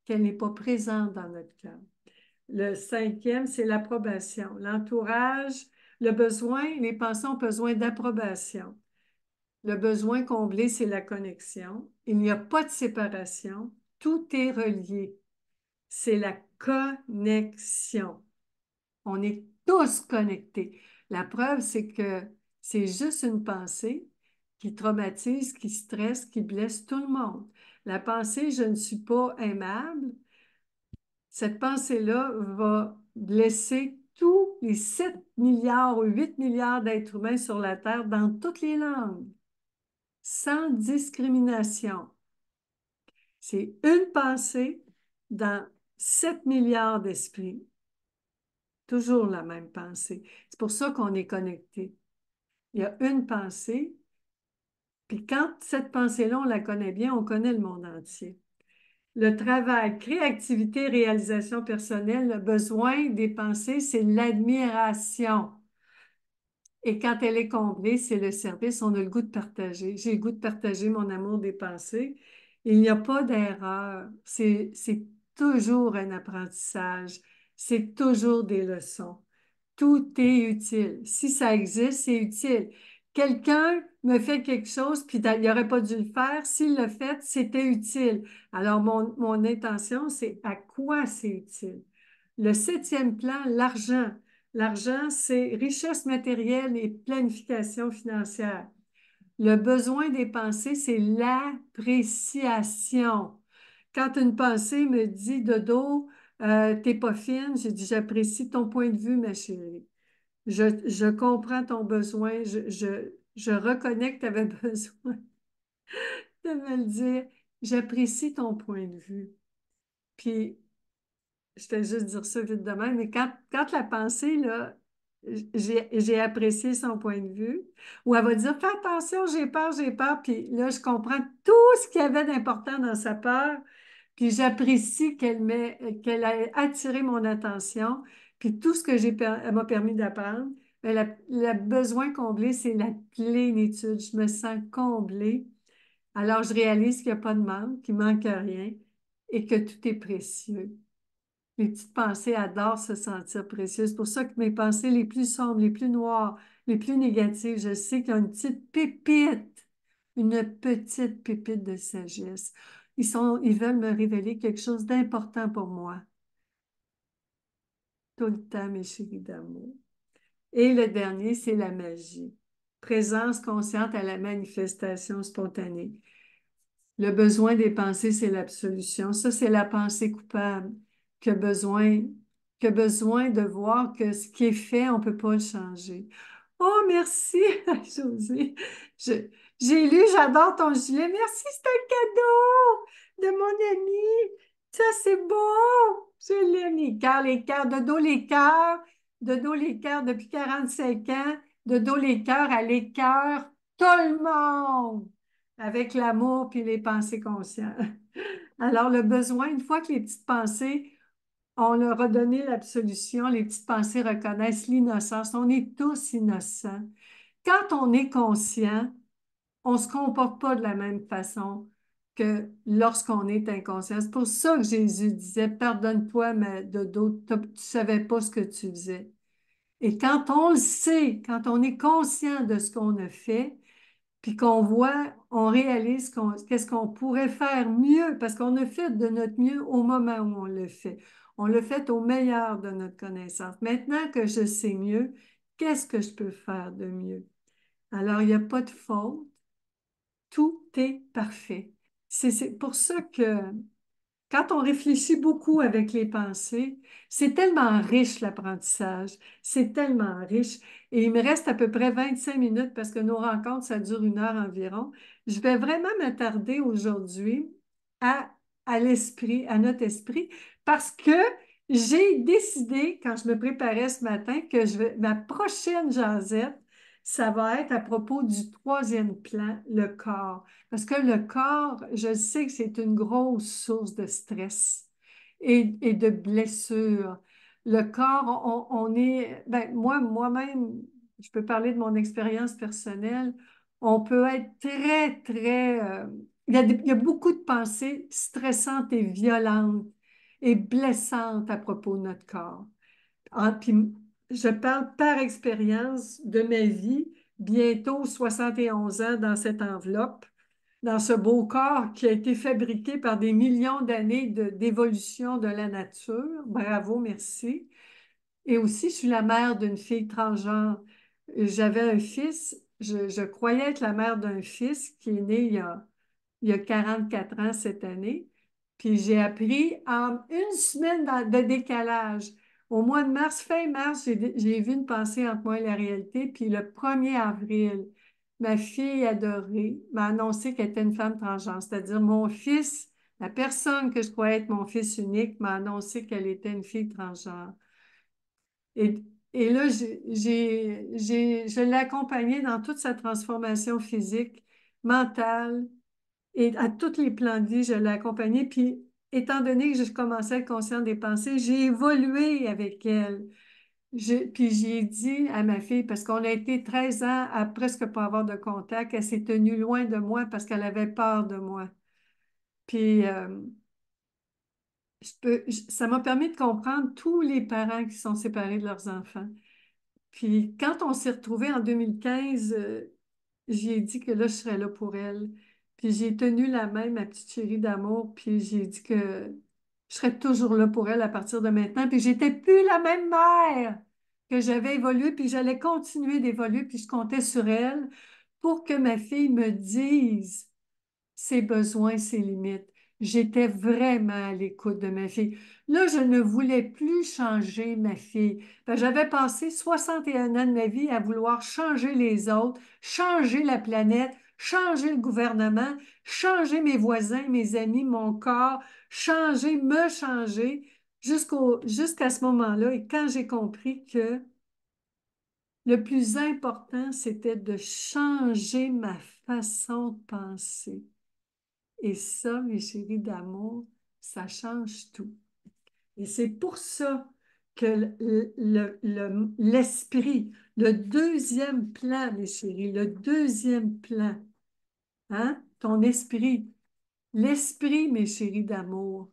qu'elle n'est pas présente dans notre cœur. Le cinquième, c'est l'approbation. L'entourage, le besoin, les pensées ont besoin d'approbation. Le besoin comblé, c'est la connexion. Il n'y a pas de séparation. Tout est relié. C'est la connexion. On est tous connectés. La preuve, c'est que c'est juste une pensée qui traumatise, qui stresse, qui blesse tout le monde. La pensée, je ne suis pas aimable, cette pensée-là va blesser tous les 7 milliards ou 8 milliards d'êtres humains sur la Terre dans toutes les langues, sans discrimination. C'est une pensée dans 7 milliards d'esprits. Toujours la même pensée. C'est pour ça qu'on est connecté. Il y a une pensée, puis quand cette pensée-là, on la connaît bien, on connaît le monde entier. Le travail, créativité, réalisation personnelle, le besoin des pensées, c'est l'admiration. Et quand elle est comblée, c'est le service. On a le goût de partager. J'ai le goût de partager mon amour des pensées. Il n'y a pas d'erreur. C'est toujours un apprentissage. C'est toujours des leçons. Tout est utile. Si ça existe, c'est utile. Quelqu'un me fait quelque chose, puis il n'aurait pas dû le faire. S'il l'a fait, c'était utile. Alors, mon intention, c'est à quoi c'est utile. Le septième plan, l'argent. L'argent, c'est richesse matérielle et planification financière. Le besoin des pensées, c'est l'appréciation. Quand une pensée me dit, Dodo, t'es pas fine, j'ai dit, j'apprécie ton point de vue, ma chérie. Je comprends ton besoin, je reconnais que tu avais besoin de me le dire. J'apprécie ton point de vue. Puis, je fais juste dire ça vite de même, mais quand la pensée, là, j'ai apprécié son point de vue, ou elle va dire, fais attention, j'ai peur, puis là, je comprends tout ce qu'il y avait d'important dans sa peur, puis j'apprécie qu'elle ait attiré mon attention, puis tout ce que elle m'a permis d'apprendre, mais le besoin comblé, c'est la plénitude. Je me sens comblée. Alors, je réalise qu'il n'y a pas de manque, qu'il ne manque rien et que tout est précieux. Mes petites pensées adorent se sentir précieuses. C'est pour ça que mes pensées les plus sombres, les plus noires, les plus négatives, je sais qu'il y a une petite pépite de sagesse. Ils veulent me révéler quelque chose d'important pour moi. Tout le temps, mes chéris d'amour. Et le dernier, c'est la magie. Présence consciente à la manifestation spontanée. Le besoin des pensées, c'est l'absolution. Ça, c'est la pensée coupable qui a besoin, qui a besoin de voir que ce qui est fait, on ne peut pas le changer. Oh, merci, Josée. J'ai lu, j'adore ton gilet. Merci, c'est un cadeau de mon ami. Ça, c'est beau. Je l'aime, les cœurs, de dos les cœurs depuis 45 ans, de dos les cœurs à les cœurs, tout le monde avec l'amour puis les pensées conscientes. Alors, le besoin, une fois que les petites pensées, on leur a donné l'absolution, les petites pensées reconnaissent l'innocence. On est tous innocents. Quand on est conscient, on ne se comporte pas de la même façon que lorsqu'on est inconscient. C'est pour ça que Jésus disait, pardonne-toi, mais de d'autres, tu ne savais pas ce que tu faisais. Et quand on le sait, quand on est conscient de ce qu'on a fait, puis qu'on voit, on réalise qu'est-ce qu'on pourrait faire mieux, parce qu'on a fait de notre mieux au moment où on le fait. On l'a fait au meilleur de notre connaissance. Maintenant que je sais mieux, qu'est-ce que je peux faire de mieux? Alors, il n'y a pas de faute, tout est parfait. C'est pour ça que quand on réfléchit beaucoup avec les pensées, c'est tellement riche l'apprentissage, c'est tellement riche. Et il me reste à peu près 25 minutes parce que nos rencontres, ça dure 1 heure environ. Je vais vraiment m'attarder aujourd'hui à, à l'esprit, à notre esprit, parce que j'ai décidé, quand je me préparais ce matin, que ma prochaine jasette, ça va être à propos du troisième plan, le corps. Parce que le corps, je sais que c'est une grosse source de stress. et de blessures. Le corps, on est, ben, moi-même, je peux parler de mon expérience personnelle, on peut être très, très, il y a beaucoup de pensées stressantes et violentes et blessantes à propos de notre corps. Puis je parle par expérience de ma vie, bientôt 71 ans dans cette enveloppe, dans ce beau corps qui a été fabriqué par des millions d'années d'évolution de la nature. Bravo, merci. Et aussi, je suis la mère d'une fille transgenre. J'avais un fils, je croyais être la mère d'un fils qui est né il y a 44 ans cette année. Puis j'ai appris en une semaine de décalage. Au mois de mars, fin mars, j'ai vu une pensée entre moi et la réalité. Puis le 1er avril, ma fille adorée m'a annoncé qu'elle était une femme transgenre. C'est-à-dire mon fils, la personne que je croyais être mon fils unique, m'a annoncé qu'elle était une fille transgenre. Et, et là, je l'ai accompagnée dans toute sa transformation physique, mentale, et à tous les plans de vie, je l'ai accompagnée. Puis, étant donné que je commençais à être consciente des pensées, j'ai évolué avec elle. Puis, j'ai dit à ma fille, parce qu'on a été 13 ans à presque pas avoir de contact, elle s'est tenue loin de moi parce qu'elle avait peur de moi. Puis, ça m'a permis de comprendre tous les parents qui sont séparés de leurs enfants. Puis quand on s'est retrouvés en 2015, j'ai dit que là, je serais là pour elle. Puis j'ai tenu la main, ma petite chérie d'amour, puis j'ai dit que je serais toujours là pour elle à partir de maintenant. Puis j'étais plus la même mère que j'avais évolué, puis j'allais continuer d'évoluer, puis je comptais sur elle pour que ma fille me dise ses besoins, ses limites. J'étais vraiment à l'écoute de ma fille. Là, je ne voulais plus changer ma fille. J'avais passé 61 ans de ma vie à vouloir changer les autres, changer la planète, changer le gouvernement, changer mes voisins, mes amis, mon corps, changer, me changer, jusqu'à ce moment-là. Et quand j'ai compris que le plus important, c'était de changer ma façon de penser. Et ça, mes chéris d'amour, ça change tout. Et c'est pour ça que l'esprit, le deuxième plan, mes chéris, le deuxième plan, hein, ton esprit, l'esprit, mes chéris d'amour,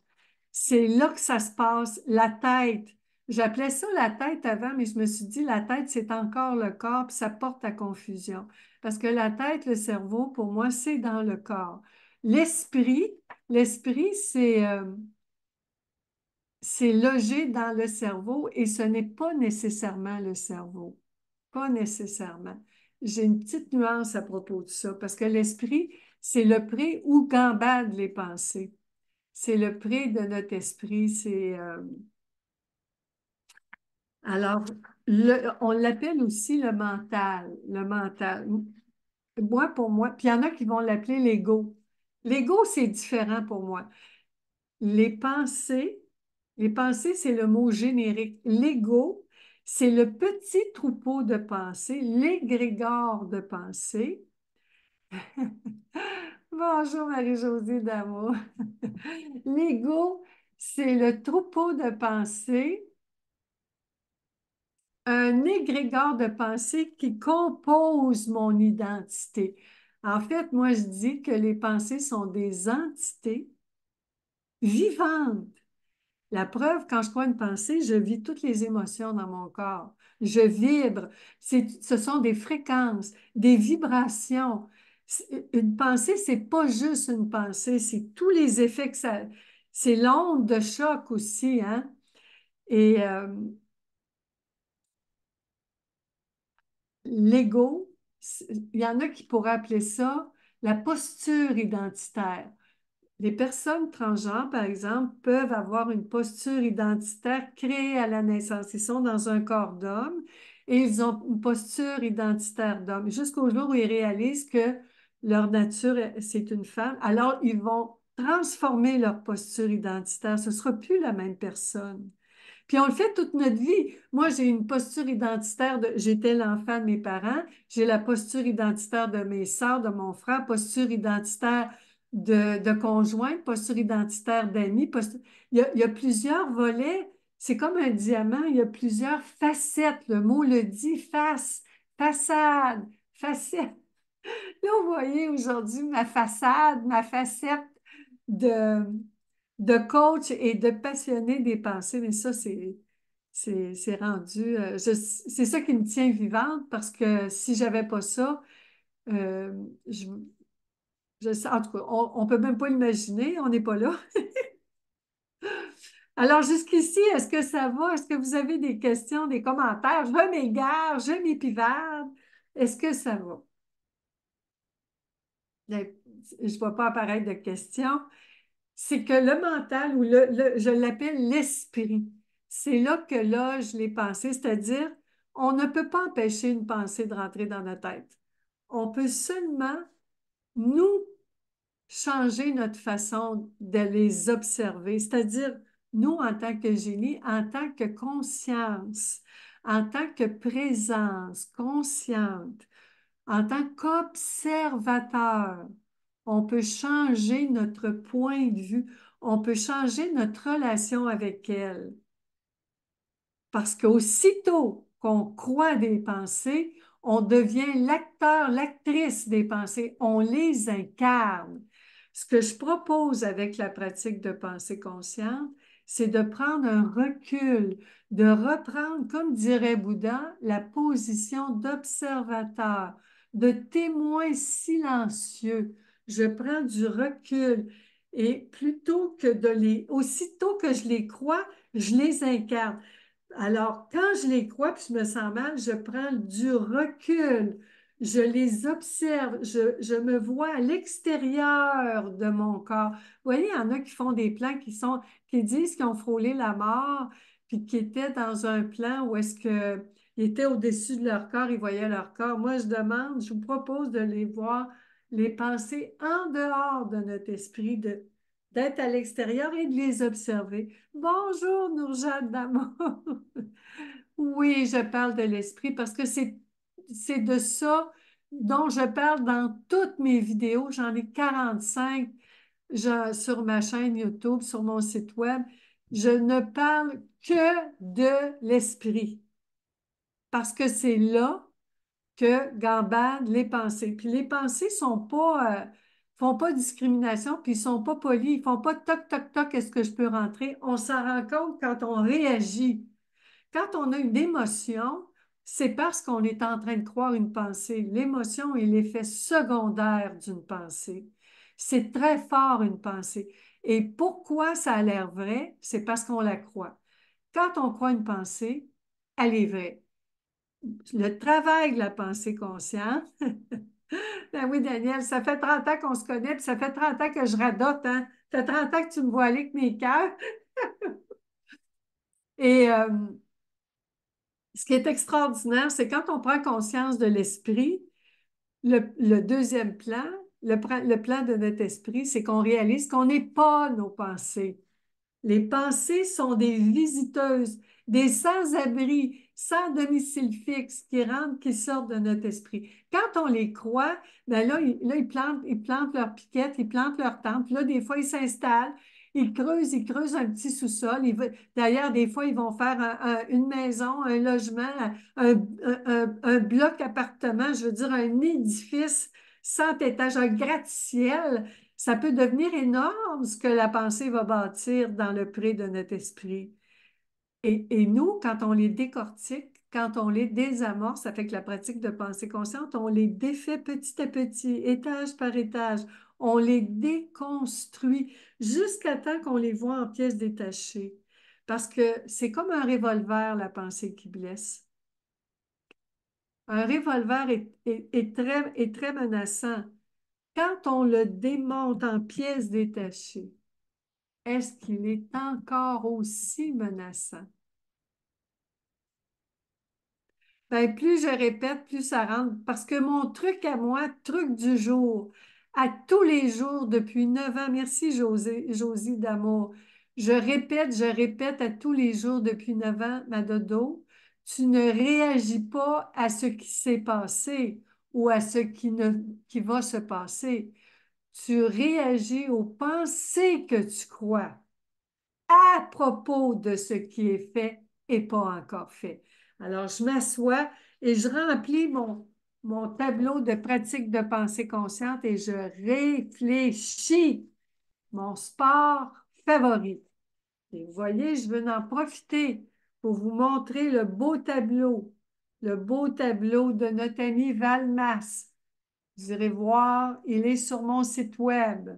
c'est là que ça se passe, la tête. J'appelais ça la tête avant, mais je me suis dit, la tête, c'est encore le corps, puis ça porte à confusion. Parce que la tête, le cerveau, pour moi, c'est dans le corps. L'esprit, l'esprit, c'est logé dans le cerveau et ce n'est pas nécessairement le cerveau. Pas nécessairement. J'ai une petite nuance à propos de ça, parce que l'esprit, c'est le pré où gambadent les pensées. C'est le pré de notre esprit. Alors, on l'appelle aussi le mental. Le mental. Moi, pour moi, puis il y en a qui vont l'appeler l'ego. L'ego, c'est différent pour moi. Les pensées, les pensées, c'est le mot générique. L'ego, c'est le petit troupeau de pensées, l'égrégore de pensées. Bonjour Marie-Josée d'amour. L'ego, c'est le troupeau de pensées, un égrégore de pensées qui compose mon identité. En fait, moi, je dis que les pensées sont des entités vivantes. La preuve, quand je crois une pensée, je vis toutes les émotions dans mon corps. Je vibre. Ce sont des fréquences, des vibrations. Une pensée, c'est pas juste une pensée, c'est tous les effets que ça. C'est l'onde de choc aussi, hein? Et l'ego, il y en a qui pourraient appeler ça la posture identitaire. Les personnes transgenres, par exemple, peuvent avoir une posture identitaire créée à la naissance. Ils sont dans un corps d'homme et ils ont une posture identitaire d'homme jusqu'au jour où ils réalisent que leur nature, c'est une femme. Alors, ils vont transformer leur posture identitaire. Ce ne sera plus la même personne. Puis on le fait toute notre vie. Moi, j'ai une posture identitaire j'étais l'enfant de mes parents, j'ai la posture identitaire de mes sœurs, de mon frère, posture identitaire de conjoint, posture identitaire d'amis. Il y a plusieurs volets. C'est comme un diamant, il y a plusieurs facettes. Le mot le dit, face, façade, facette. Là, vous voyez aujourd'hui ma façade, ma facette de, de coach et de passionné des pensées. Mais ça, c'est rendu, c'est ça qui me tient vivante parce que si j'avais pas ça, euh, je, en tout cas, on peut même pas l'imaginer, on n'est pas là. Alors, jusqu'ici, est-ce que ça va? Est-ce que vous avez des questions, des commentaires? Je m'égare, je m'épivarde. Est-ce que ça va? Ben, je ne vois pas apparaître de questions. C'est que le mental, ou je l'appelle l'esprit, c'est là que loge les pensées, c'est-à-dire, on ne peut pas empêcher une pensée de rentrer dans notre tête. On peut seulement, nous, changer notre façon de les observer, c'est-à-dire nous en tant que génie, en tant que conscience, en tant que présence consciente, en tant qu'observateur, on peut changer notre point de vue, on peut changer notre relation avec elle. Parce qu'aussitôt qu'on croit des pensées, on devient l'acteur, l'actrice des pensées, on les incarne. Ce que je propose avec la pratique de pensée consciente, c'est de prendre un recul, de reprendre, comme dirait Bouddha, la position d'observateur, de témoin silencieux. Je prends du recul et plutôt que aussitôt que je les crois, je les incarne. Alors, quand je les crois puis je me sens mal, je prends du recul, je les observe, je me vois à l'extérieur de mon corps. Vous voyez, il y en a qui font des plans qui disent qu'ils ont frôlé la mort, puis qui étaient dans un plan où est-ce qu'ils étaient au-dessus de leur corps, ils voyaient leur corps. Moi, je vous propose de les voir, les penser en dehors de notre esprit, d'être à l'extérieur et de les observer. Bonjour, Nourjat Damour. Oui, je parle de l'esprit parce que c'est de ça dont je parle dans toutes mes vidéos. J'en ai 45 sur ma chaîne YouTube, sur mon site web. Je ne parle que de l'esprit parce que c'est là que gambadent les pensées. Puis les pensées font pas discrimination, puis ils sont pas polis, ils font pas toc, toc, toc, est-ce que je peux rentrer? On s'en rend compte quand on réagit. Quand on a une émotion, c'est parce qu'on est en train de croire une pensée. L'émotion est l'effet secondaire d'une pensée. C'est très fort une pensée. Et pourquoi ça a l'air vrai? C'est parce qu'on la croit. Quand on croit une pensée, elle est vraie. Le travail de la pensée consciente. Ben oui, Daniel, ça fait 30 ans qu'on se connaît, puis ça fait 30 ans que je radote, hein? Ça fait 30 ans que tu me vois aller avec mes cœurs. Et ce qui est extraordinaire, c'est quand on prend conscience de l'esprit, le deuxième plan, le plan de notre esprit, c'est qu'on réalise qu'on n'est pas nos pensées. Les pensées sont des visiteuses, des sans-abri, sans domicile fixe qui rentrent, qui sortent de notre esprit. Quand on les croit, ben là, ils plantent leur piquette, ils plantent leur tente. Puis là, des fois, ils s'installent, ils creusent un petit sous-sol. D'ailleurs, des fois, ils vont faire une maison, un logement, un bloc appartement, je veux dire, un édifice 100 étages, un gratte-ciel. Ça peut devenir énorme ce que la pensée va bâtir dans le pré de notre esprit. Et nous, quand on les décortique, quand on les désamorce avec la pratique de pensée consciente, on les défait petit à petit, étage par étage. On les déconstruit jusqu'à temps qu'on les voit en pièces détachées. Parce que c'est comme un revolver, la pensée qui blesse. Un revolver est très menaçant. Quand on le démonte en pièces détachées, est-ce qu'il est encore aussi menaçant? Ben, plus je répète, plus ça rentre. Parce que mon truc à moi, truc du jour, à tous les jours depuis 9 ans, merci Josie d'amour. Je répète à tous les jours depuis 9 ans, ma dodo, tu ne réagis pas à ce qui s'est passé ou à ce qui va se passer. tu réagis aux pensées que tu crois à propos de ce qui est fait et pas encore fait. Alors, je m'assois et je remplis mon tableau de pratique de pensée consciente et je réfléchis mon sport favori. Et vous voyez, je veux en profiter pour vous montrer le beau tableau de notre ami Valmas. Vous irez voir, il est sur mon site web.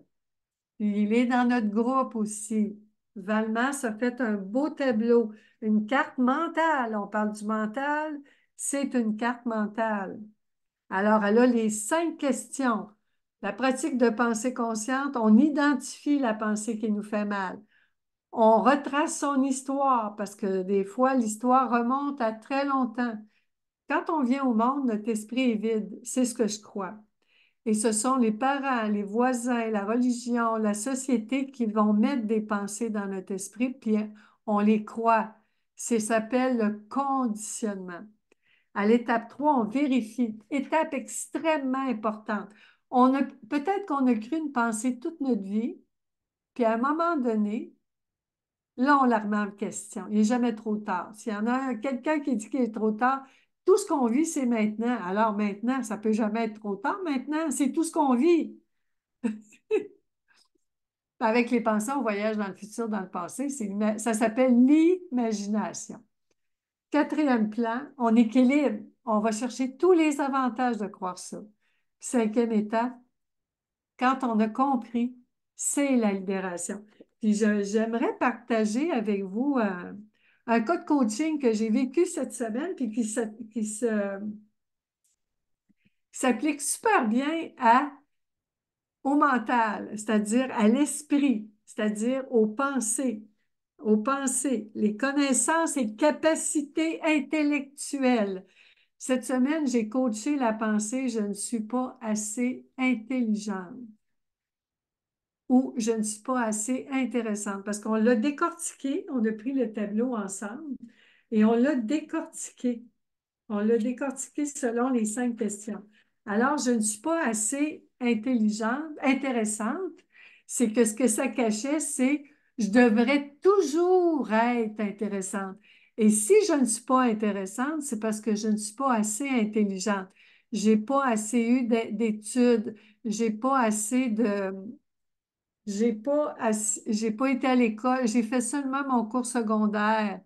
Puis il est dans notre groupe aussi. Valmas a fait un beau tableau, une carte mentale. On parle du mental, c'est une carte mentale. Alors, elle a les 5 questions. La pratique de pensée consciente, on identifie la pensée qui nous fait mal. On retrace son histoire parce que des fois, l'histoire remonte à très longtemps. Quand on vient au monde, notre esprit est vide. C'est ce que je crois. Et ce sont les parents, les voisins, la religion, la société qui vont mettre des pensées dans notre esprit, puis on les croit. Ça s'appelle le conditionnement. À l'étape 3, on vérifie. Étape extrêmement importante. Peut-être qu'on a cru une pensée toute notre vie, puis à un moment donné, là, on la remet en question. Il n'est jamais trop tard. S'il y en a quelqu'un qui dit qu'il est trop tard, tout ce qu'on vit, c'est maintenant. Alors maintenant, ça ne peut jamais être trop tard. Maintenant, c'est tout ce qu'on vit. Avec les pensées, on voyage dans le futur, dans le passé. Ça s'appelle l'imagination. Quatrième plan, on équilibre. On va chercher tous les avantages de croire ça. Cinquième étape, quand on a compris, c'est la libération. Puis j'aimerais partager avec vous un cas de coaching que j'ai vécu cette semaine, puis qui s'applique super bien au mental, c'est-à-dire à l'esprit, c'est-à-dire aux pensées, les connaissances et capacités intellectuelles. Cette semaine, j'ai coaché la pensée, je ne suis pas assez intelligente ou je ne suis pas assez intéressante parce qu'on l'a décortiqué, on a pris le tableau ensemble et on l'a décortiqué. On l'a décortiqué selon les 5 questions. Alors, je ne suis pas assez intelligente, intéressante. C'est que ce que ça cachait, c'est je devrais toujours être intéressante. Et si je ne suis pas intéressante, c'est parce que je ne suis pas assez intelligente. J'ai pas assez eu d'études, j'ai pas assez de, j'ai pas été à l'école, j'ai fait seulement mon cours secondaire.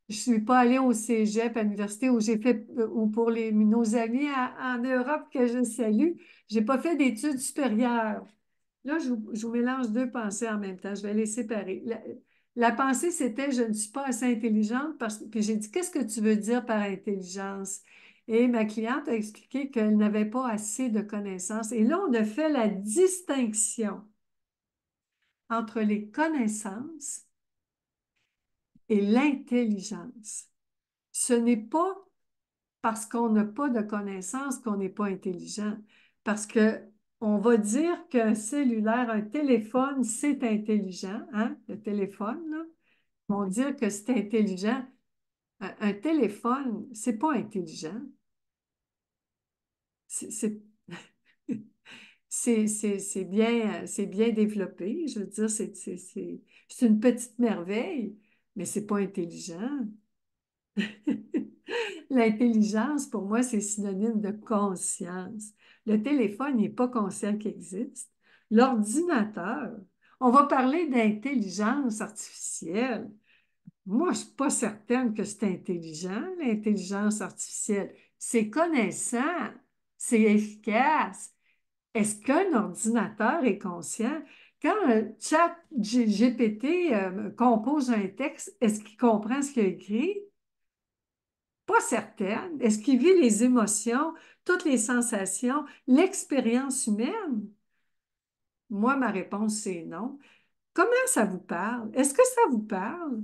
Je ne suis pas allée au cégep, à l'université où j'ai fait, ou pour nos amis en Europe que je salue, j'ai pas fait d'études supérieures. Là, je vous mélange 2 pensées en même temps. Je vais les séparer. La pensée, c'était je ne suis pas assez intelligente puis j'ai dit, qu'est-ce que tu veux dire par intelligence? Et ma cliente a expliqué qu'elle n'avait pas assez de connaissances. Et là, on a fait la distinction entre les connaissances et l'intelligence. Ce n'est pas parce qu'on n'a pas de connaissances qu'on n'est pas intelligent. Parce que on va dire qu'un cellulaire, un téléphone, c'est intelligent, hein? Le téléphone, là. On va dire que c'est intelligent. Un téléphone, c'est pas intelligent. C'est c'est- c'est bien développé. Je veux dire, c'est une petite merveille, mais c'est pas intelligent. L'intelligence, pour moi, c'est synonyme de conscience. Le téléphone n'est pas conscient qu'il existe. L'ordinateur, on va parler d'intelligence artificielle. Moi, je ne suis pas certaine que c'est intelligent, l'intelligence artificielle. C'est connaissant, c'est efficace. Est-ce qu'un ordinateur est conscient? Quand un chat GPT compose un texte, est-ce qu'il comprend ce qu'il a écrit? Pas certaine. Est-ce qu'il vit les émotions, toutes les sensations, l'expérience humaine? Moi, ma réponse, c'est non. Comment ça vous parle? Est-ce que ça vous parle?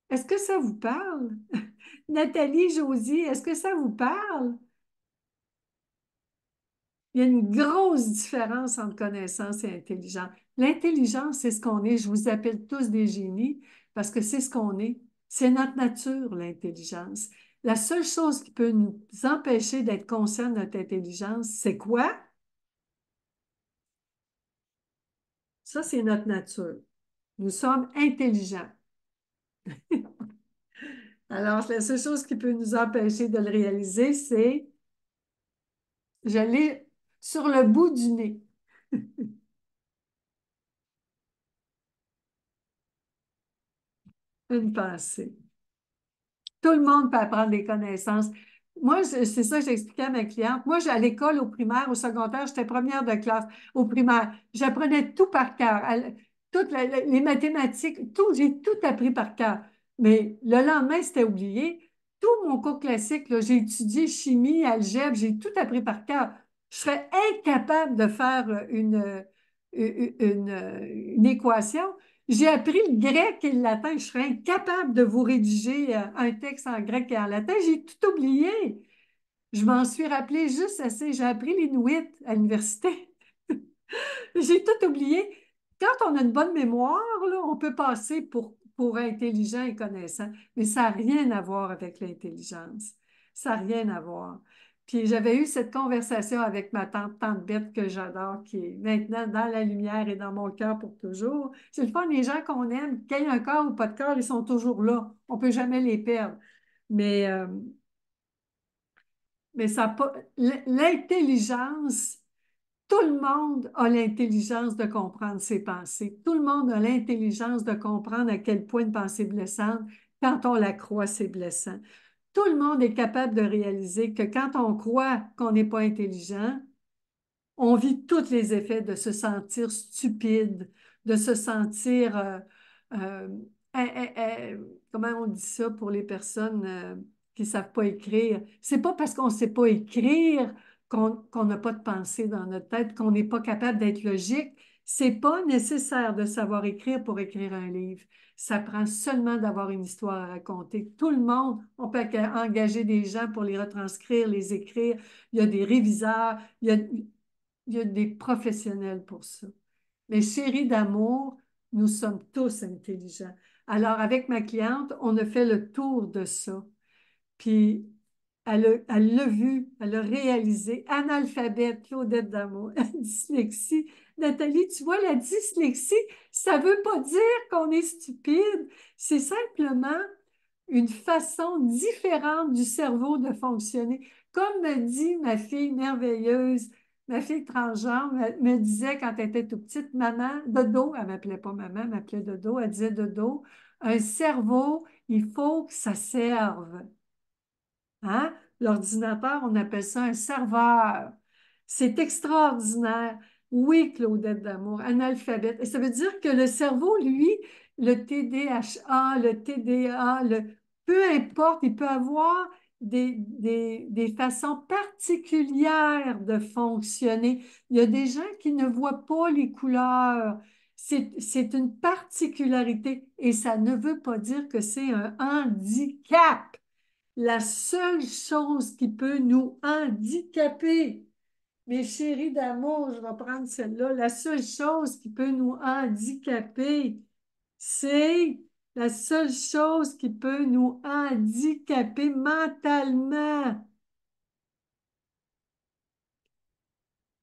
Est-ce que ça vous parle? Nathalie, Josie, est-ce que ça vous parle? Il y a une grosse différence entre connaissance et intelligence. L'intelligence, c'est ce qu'on est. Je vous appelle tous des génies parce que c'est ce qu'on est. C'est notre nature, l'intelligence. La seule chose qui peut nous empêcher d'être conscients de notre intelligence, c'est quoi? Ça, c'est notre nature. Nous sommes intelligents. Alors, la seule chose qui peut nous empêcher de le réaliser, c'est je l'ai sur le bout du nez. Une pensée. Tout le monde peut apprendre des connaissances. Moi, c'est ça que j'expliquais à ma cliente. Moi, à l'école, au primaire, au secondaire, j'étais première de classe. Au primaire, j'apprenais tout par cœur. Toutes les mathématiques, tout, j'ai tout appris par cœur. Mais le lendemain, c'était oublié. Tout mon cours classique, là, j'ai étudié chimie, algèbre, j'ai tout appris par cœur. Je serais incapable de faire une équation. J'ai appris le grec et le latin. Je serais incapable de vous rédiger un texte en grec et en latin. J'ai tout oublié. Je m'en suis rappelé juste assez. J'ai appris l'inuit à l'université. J'ai tout oublié. Quand on a une bonne mémoire, là, on peut passer pour intelligent et connaissant, mais ça n'a rien à voir avec l'intelligence. Ça n'a rien à voir. Puis j'avais eu cette conversation avec ma tante Bette que j'adore, qui est maintenant dans la lumière et dans mon cœur pour toujours. C'est le fun, les gens qu'on aime, qu'il y ait un corps ou pas de corps, ils sont toujours là. On ne peut jamais les perdre. Mais, euh, mais ça a pas, l'intelligence, tout le monde a l'intelligence de comprendre ses pensées. Tout le monde a l'intelligence de comprendre à quel point une pensée blessante, quand on la croit, c'est blessant. Tout le monde est capable de réaliser que quand on croit qu'on n'est pas intelligent, on vit tous les effets de se sentir stupide, de se sentir, euh, eh, comment on dit ça pour les personnes qui ne savent pas écrire? C'est pas parce qu'on ne sait pas écrire qu'on n'a pas de pensée dans notre tête, qu'on n'est pas capable d'être logique. C'est pas nécessaire de savoir écrire pour écrire un livre. Ça prend seulement d'avoir une histoire à raconter. Tout le monde, on peut engager des gens pour les retranscrire, les écrire. Il y a des réviseurs, il y a des professionnels pour ça. Mais chérie d'amour, nous sommes tous intelligents. Alors, avec ma cliente, on a fait le tour de ça. Puis, elle l'a vu, elle a réalisé. Analphabète, Claudette d'amour, dyslexie. Nathalie, tu vois, la dyslexie, ça ne veut pas dire qu'on est stupide. C'est simplement une façon différente du cerveau de fonctionner. Comme me dit ma fille merveilleuse, ma fille transgenre me disait quand elle était tout petite, maman, dodo, elle m'appelait pas maman, elle m'appelait dodo, elle disait dodo, un cerveau, il faut que ça serve. Hein? L'ordinateur, on appelle ça un serveur. C'est extraordinaire. Oui, Claudette d'amour, analphabète. Et ça veut dire que le cerveau, lui, le TDAH, le TDA, peu importe, il peut avoir des façons particulières de fonctionner. Il y a des gens qui ne voient pas les couleurs. C'est une particularité et ça ne veut pas dire que c'est un handicap. La seule chose qui peut nous handicaper, mes chéris d'amour, je vais prendre celle-là, la seule chose qui peut nous handicaper, c'est la seule chose qui peut nous handicaper mentalement,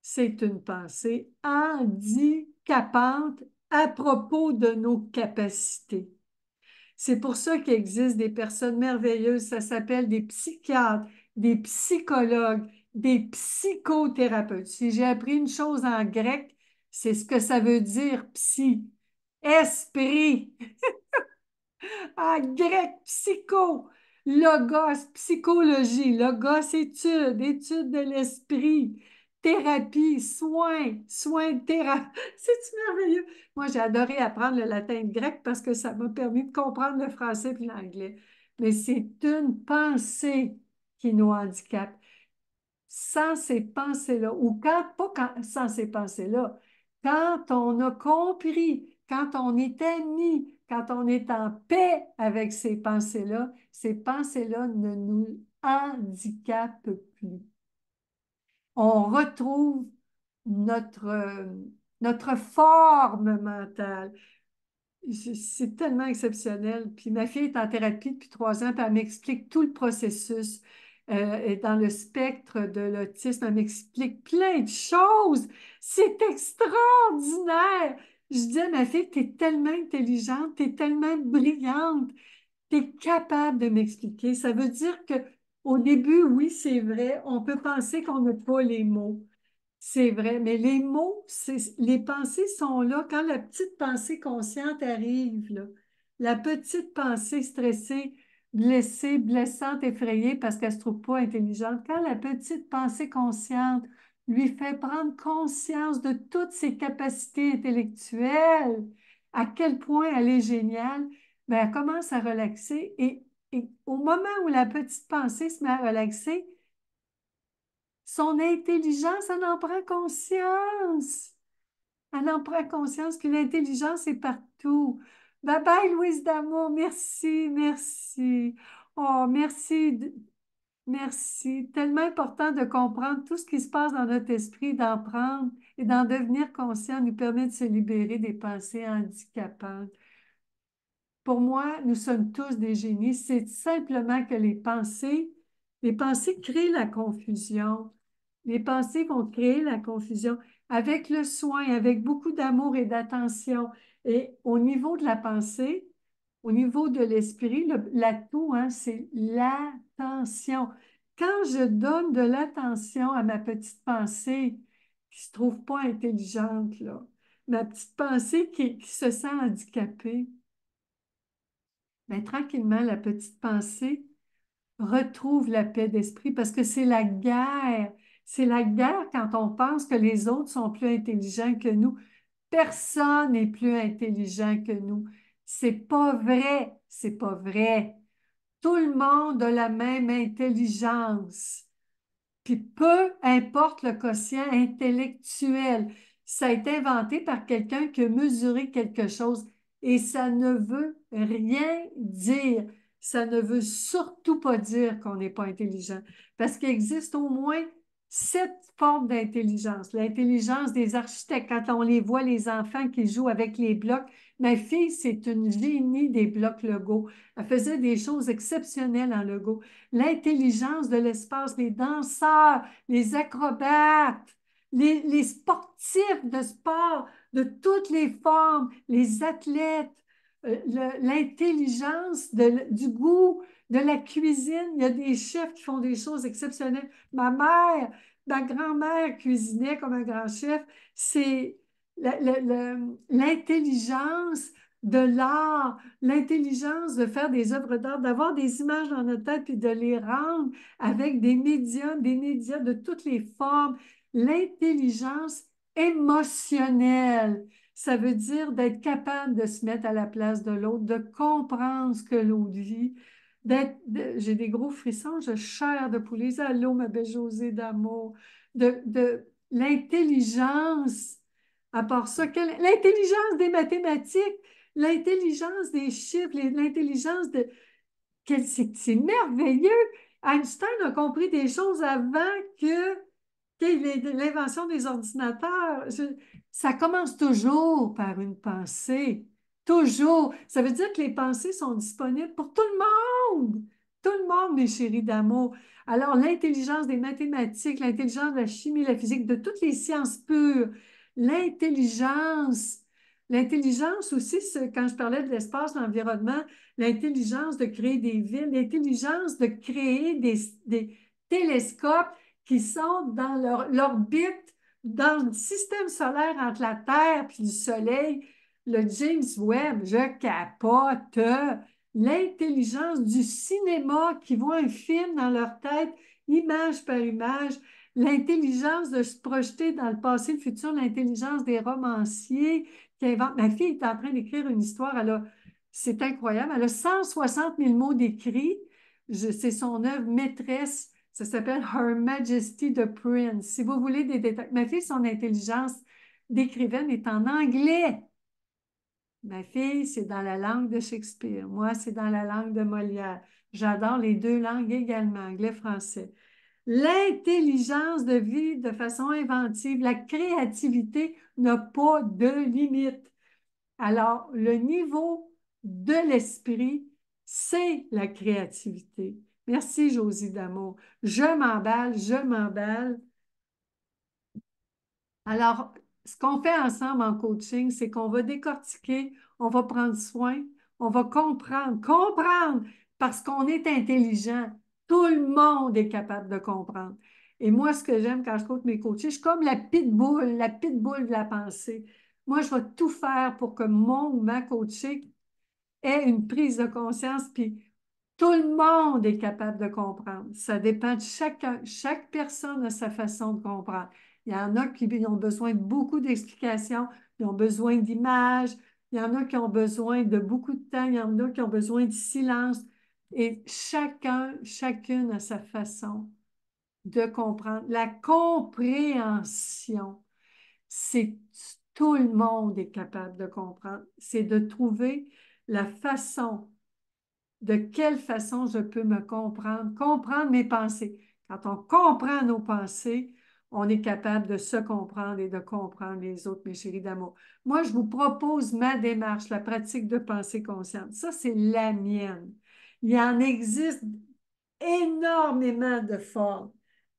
c'est une pensée handicapante à propos de nos capacités. C'est pour ça qu'il existe des personnes merveilleuses. Ça s'appelle des psychiatres, des psychologues, des psychothérapeutes. Si j'ai appris une chose en grec, c'est ce que ça veut dire psy. Esprit. En grec, psycho. Logos, psychologie. Logos, étude, étude de l'esprit. Thérapie, soins, soins de thérapie. C'est merveilleux. Moi, j'ai adoré apprendre le latin et le grec parce que ça m'a permis de comprendre le français et l'anglais. Mais c'est une pensée qui nous handicape. Sans ces pensées-là, ou sans ces pensées-là, quand on a compris, quand on est ami, quand on est en paix avec ces pensées-là ne nous handicapent plus. On retrouve notre, notre forme mentale. C'est tellement exceptionnel. Puis ma fille est en thérapie depuis 3 ans, puis elle m'explique tout le processus. Et dans le spectre de l'autisme, elle m'explique plein de choses. C'est extraordinaire. Je dis à ma fille, tu es tellement intelligente, tu es tellement brillante, tu es capable de m'expliquer. Ça veut dire que au début, oui, c'est vrai, on peut penser qu'on n'a pas les mots. C'est vrai, mais les mots, les pensées sont là quand la petite pensée consciente arrive, là. La petite pensée stressée, blessée, blessante, effrayée parce qu'elle ne se trouve pas intelligente. Quand la petite pensée consciente lui fait prendre conscience de toutes ses capacités intellectuelles, à quel point elle est géniale, ben, elle commence à relaxer et au moment où la petite pensée se met à relaxer, son intelligence, elle en prend conscience. Elle en prend conscience que l'intelligence est partout. Bye bye, Louise d'amour. Merci, merci. Oh, merci, merci. Tellement important de comprendre tout ce qui se passe dans notre esprit, d'en prendre et d'en devenir conscient nous permet de se libérer des pensées handicapantes. Pour moi, nous sommes tous des génies. C'est simplement que les pensées créent la confusion. Les pensées vont créer la confusion avec le soin, avec beaucoup d'amour et d'attention. Et au niveau de la pensée, au niveau de l'esprit, l'atout, hein, c'est l'attention. Quand je donne de l'attention à ma petite pensée qui ne se trouve pas intelligente, là, ma petite pensée qui se sent handicapée, bien, tranquillement, la petite pensée retrouve la paix d'esprit parce que c'est la guerre. C'est la guerre quand on pense que les autres sont plus intelligents que nous. Personne n'est plus intelligent que nous. C'est pas vrai. C'est pas vrai. Tout le monde a la même intelligence. Puis peu importe le quotient intellectuel, ça a été inventé par quelqu'un qui a mesuré quelque chose et ça ne veut rien dire. Ça ne veut surtout pas dire qu'on n'est pas intelligent parce qu'il existe au moins 7 formes d'intelligence. L'intelligence des architectes, quand on les voit, les enfants qui jouent avec les blocs. Ma fille, c'est une génie des blocs Lego. Elle faisait des choses exceptionnelles en Lego. L'intelligence de l'espace, les danseurs, les acrobates, les sportifs de sport de toutes les formes, les athlètes, l'intelligence du goût, de la cuisine. Il y a des chefs qui font des choses exceptionnelles. Ma grand-mère cuisinait comme un grand chef. C'est l'intelligence de l'art, l'intelligence de faire des œuvres d'art, d'avoir des images dans notre tête puis de les rendre avec des médias de toutes les formes. L'intelligence émotionnelle, ça veut dire d'être capable de se mettre à la place de l'autre, de comprendre ce que l'autre vit. J'ai des gros frissons, je chair de poulet. Allô, ma belle Josée d'amour. De l'intelligence, à part ça, l'intelligence des mathématiques, l'intelligence des chiffres, l'intelligence de... C'est merveilleux. Einstein a compris des choses avant que l'invention des ordinateurs. Ça commence toujours par une pensée. Toujours. Ça veut dire que les pensées sont disponibles pour tout le monde. Tout le monde, mes chéris d'amour. Alors, l'intelligence des mathématiques, l'intelligence de la chimie, la physique, de toutes les sciences pures, l'intelligence. L'intelligence aussi, quand je parlais de l'espace, l'environnement, l'intelligence de créer des villes, l'intelligence de créer des télescopes qui sont dans l'orbite, dans le système solaire entre la Terre et le Soleil, le James Webb, je capote. L'intelligence du cinéma qui voit un film dans leur tête, image par image, l'intelligence de se projeter dans le passé, le futur, l'intelligence des romanciers qui inventent. Ma fille est en train d'écrire une histoire, c'est incroyable, elle a 160 000 mots d'écrits. C'est son œuvre maîtresse. Ça s'appelle Her Majesty the Prince. Si vous voulez des détails. Ma fille, son intelligence d'écrivaine est en anglais. Ma fille, c'est dans la langue de Shakespeare. Moi, c'est dans la langue de Molière. J'adore les deux langues également, anglais-français. L'intelligence de vivre de façon inventive, la créativité n'a pas de limite. Alors, le niveau de l'esprit, c'est la créativité. Merci, Josie d'amour. Je m'emballe, je m'emballe. Alors, ce qu'on fait ensemble en coaching, c'est qu'on va décortiquer, on va prendre soin, on va comprendre, parce qu'on est intelligent. Tout le monde est capable de comprendre. Et moi, ce que j'aime quand je coach mes coachés, je suis comme la pitbull de la pensée. Moi, je vais tout faire pour que mon ou ma coachée ait une prise de conscience, puis tout le monde est capable de comprendre. Ça dépend de chacun. Chaque personne a sa façon de comprendre. Il y en a qui ont besoin de beaucoup d'explications, ils ont besoin d'images, il y en a qui ont besoin de beaucoup de temps, il y en a qui ont besoin de silence. Et chacune a sa façon de comprendre. La compréhension, c'est tout le monde est capable de comprendre. C'est de trouver la façon de quelle façon je peux me comprendre mes pensées. Quand on comprend nos pensées, on est capable de se comprendre et de comprendre les autres, mes chéris d'amour. Moi, je vous propose ma démarche, la pratique de pensée consciente. Ça, c'est la mienne. Il en existe énormément de formes.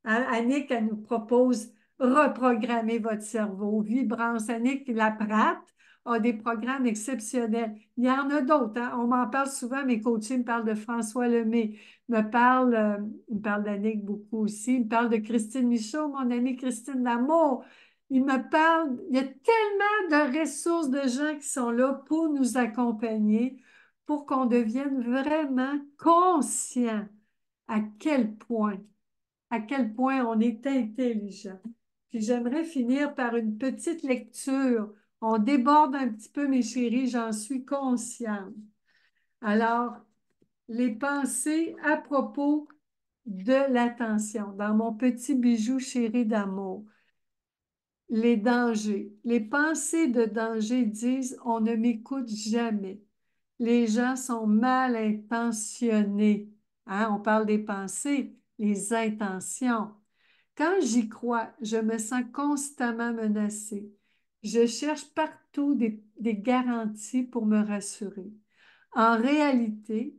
Annick, elle nous propose reprogrammer votre cerveau, vibrance. Annick Laprate a des programmes exceptionnels. Il y en a d'autres, hein. On m'en parle souvent, mes coachs me parlent de François Lemay, il me parle d'Annick beaucoup aussi, il me parle de Christine Michaud, mon amie Christine Lamour. Il me parle, il y a tellement de ressources de gens qui sont là pour nous accompagner, pour qu'on devienne vraiment conscient à à quel point on est intelligent. Puis j'aimerais finir par une petite lecture. On déborde un petit peu, mes chéris, j'en suis consciente. Alors, les pensées à propos de l'attention, dans mon petit bijou chéri d'amour, les dangers. Les pensées de danger disent on ne m'écoute jamais. Les gens sont mal intentionnés. Hein? On parle des pensées, les intentions. Quand j'y crois, je me sens constamment menacée. Je cherche partout des garanties pour me rassurer. En réalité,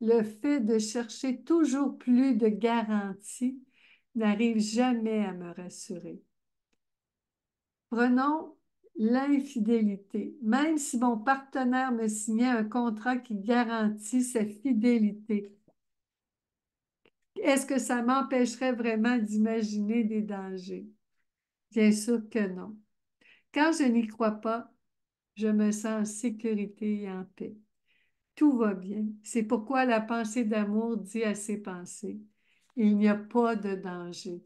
le fait de chercher toujours plus de garanties n'arrive jamais à me rassurer. Prenons l'infidélité. Même si mon partenaire me signait un contrat qui garantit sa fidélité, est-ce que ça m'empêcherait vraiment d'imaginer des dangers? Bien sûr que non. Quand je n'y crois pas, je me sens en sécurité et en paix. Tout va bien. C'est pourquoi la pensée d'amour dit à ses pensées, il n'y a pas de danger.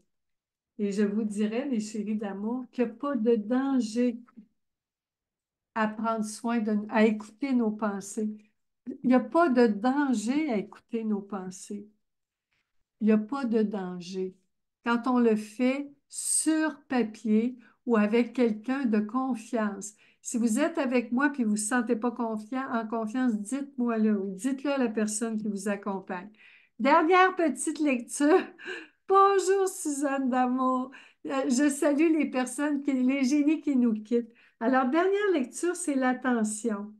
Et je vous dirais, mes chéris d'amour, qu'il n'y a pas de danger à prendre soin à écouter nos pensées. Il n'y a pas de danger à écouter nos pensées. Il n'y a pas de danger. Quand on le fait sur papier ou avec quelqu'un de confiance. Si vous êtes avec moi et vous ne vous sentez pas en confiance, dites-moi-le ou dites-le à la personne qui vous accompagne. Dernière petite lecture. Bonjour Suzanne d'amour. Je salue les personnes, les génies qui nous quittent. Alors, dernière lecture, c'est l'attention.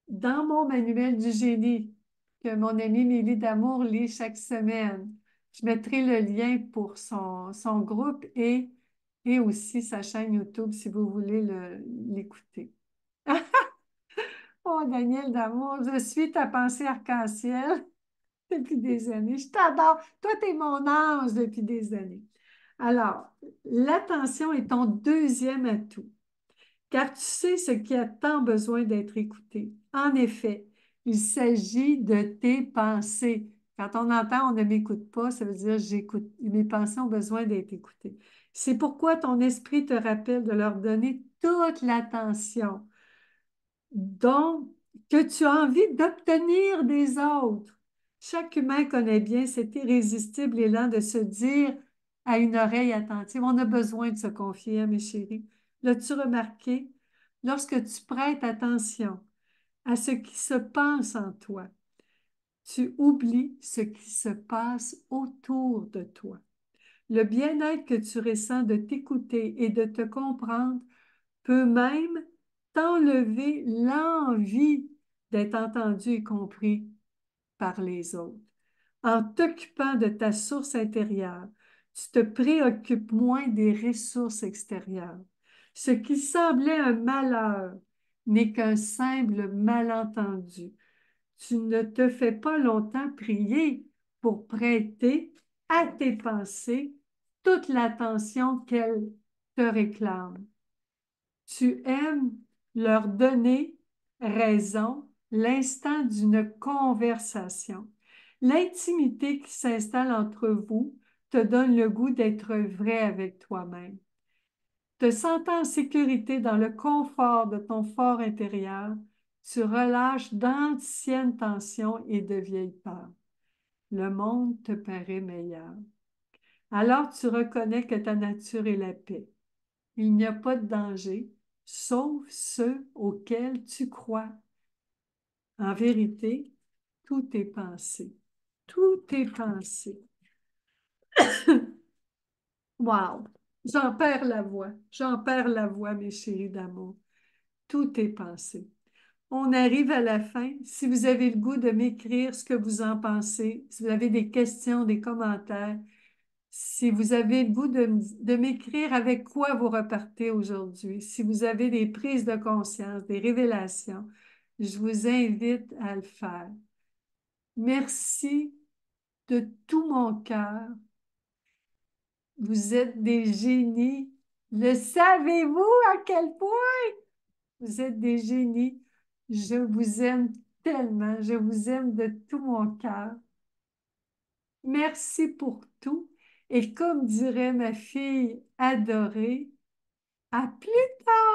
Dans mon manuel du génie, que mon amie Mélie d'amour lit chaque semaine, je mettrai le lien pour son groupe et aussi sa chaîne YouTube si vous voulez l'écouter. Oh, Daniel d'amour, je suis ta pensée arc-en-ciel depuis des années. Je t'adore. Toi, tu es mon ange depuis des années. Alors, l'attention est ton deuxième atout, car tu sais ce qui a tant besoin d'être écouté. En effet, il s'agit de tes pensées. Quand on entend on ne m'écoute pas, ça veut dire j'écoute. Mes pensées ont besoin d'être écoutées. C'est pourquoi ton esprit te rappelle de leur donner toute l'attention dont que tu as envie d'obtenir des autres. Chaque humain connaît bien cet irrésistible élan de se dire à une oreille attentive, on a besoin de se confier, hein, mes chéris. L'as-tu remarqué? Lorsque tu prêtes attention à ce qui se passe en toi, tu oublies ce qui se passe autour de toi. Le bien-être que tu ressens de t'écouter et de te comprendre peut même t'enlever l'envie d'être entendu et compris par les autres. En t'occupant de ta source intérieure, tu te préoccupes moins des ressources extérieures. Ce qui semblait un malheur n'est qu'un simple malentendu. Tu ne te fais pas longtemps prier pour prêter à tes pensées toute l'attention qu'elles te réclament. Tu aimes leur donner raison l'instant d'une conversation. L'intimité qui s'installe entre vous te donne le goût d'être vrai avec toi-même. Te sentant en sécurité dans le confort de ton fort intérieur, tu relâches d'anciennes tensions et de vieilles peurs. Le monde te paraît meilleur. Alors tu reconnais que ta nature est la paix. Il n'y a pas de danger, sauf ceux auxquels tu crois. En vérité, tout est pensé. Tout est pensé. Wow! J'en perds la voix. J'en perds la voix, mes chéris d'amour. Tout est pensé. On arrive à la fin. Si vous avez le goût de m'écrire ce que vous en pensez, si vous avez des questions, des commentaires, si vous avez le goût de m'écrire avec quoi vous repartez aujourd'hui, si vous avez des prises de conscience, des révélations, je vous invite à le faire. Merci de tout mon cœur. Vous êtes des génies. Le savez-vous à quel point vous êtes des génies? Je vous aime tellement. Je vous aime de tout mon cœur. Merci pour tout. Et comme dirait ma fille adorée, à plus tard!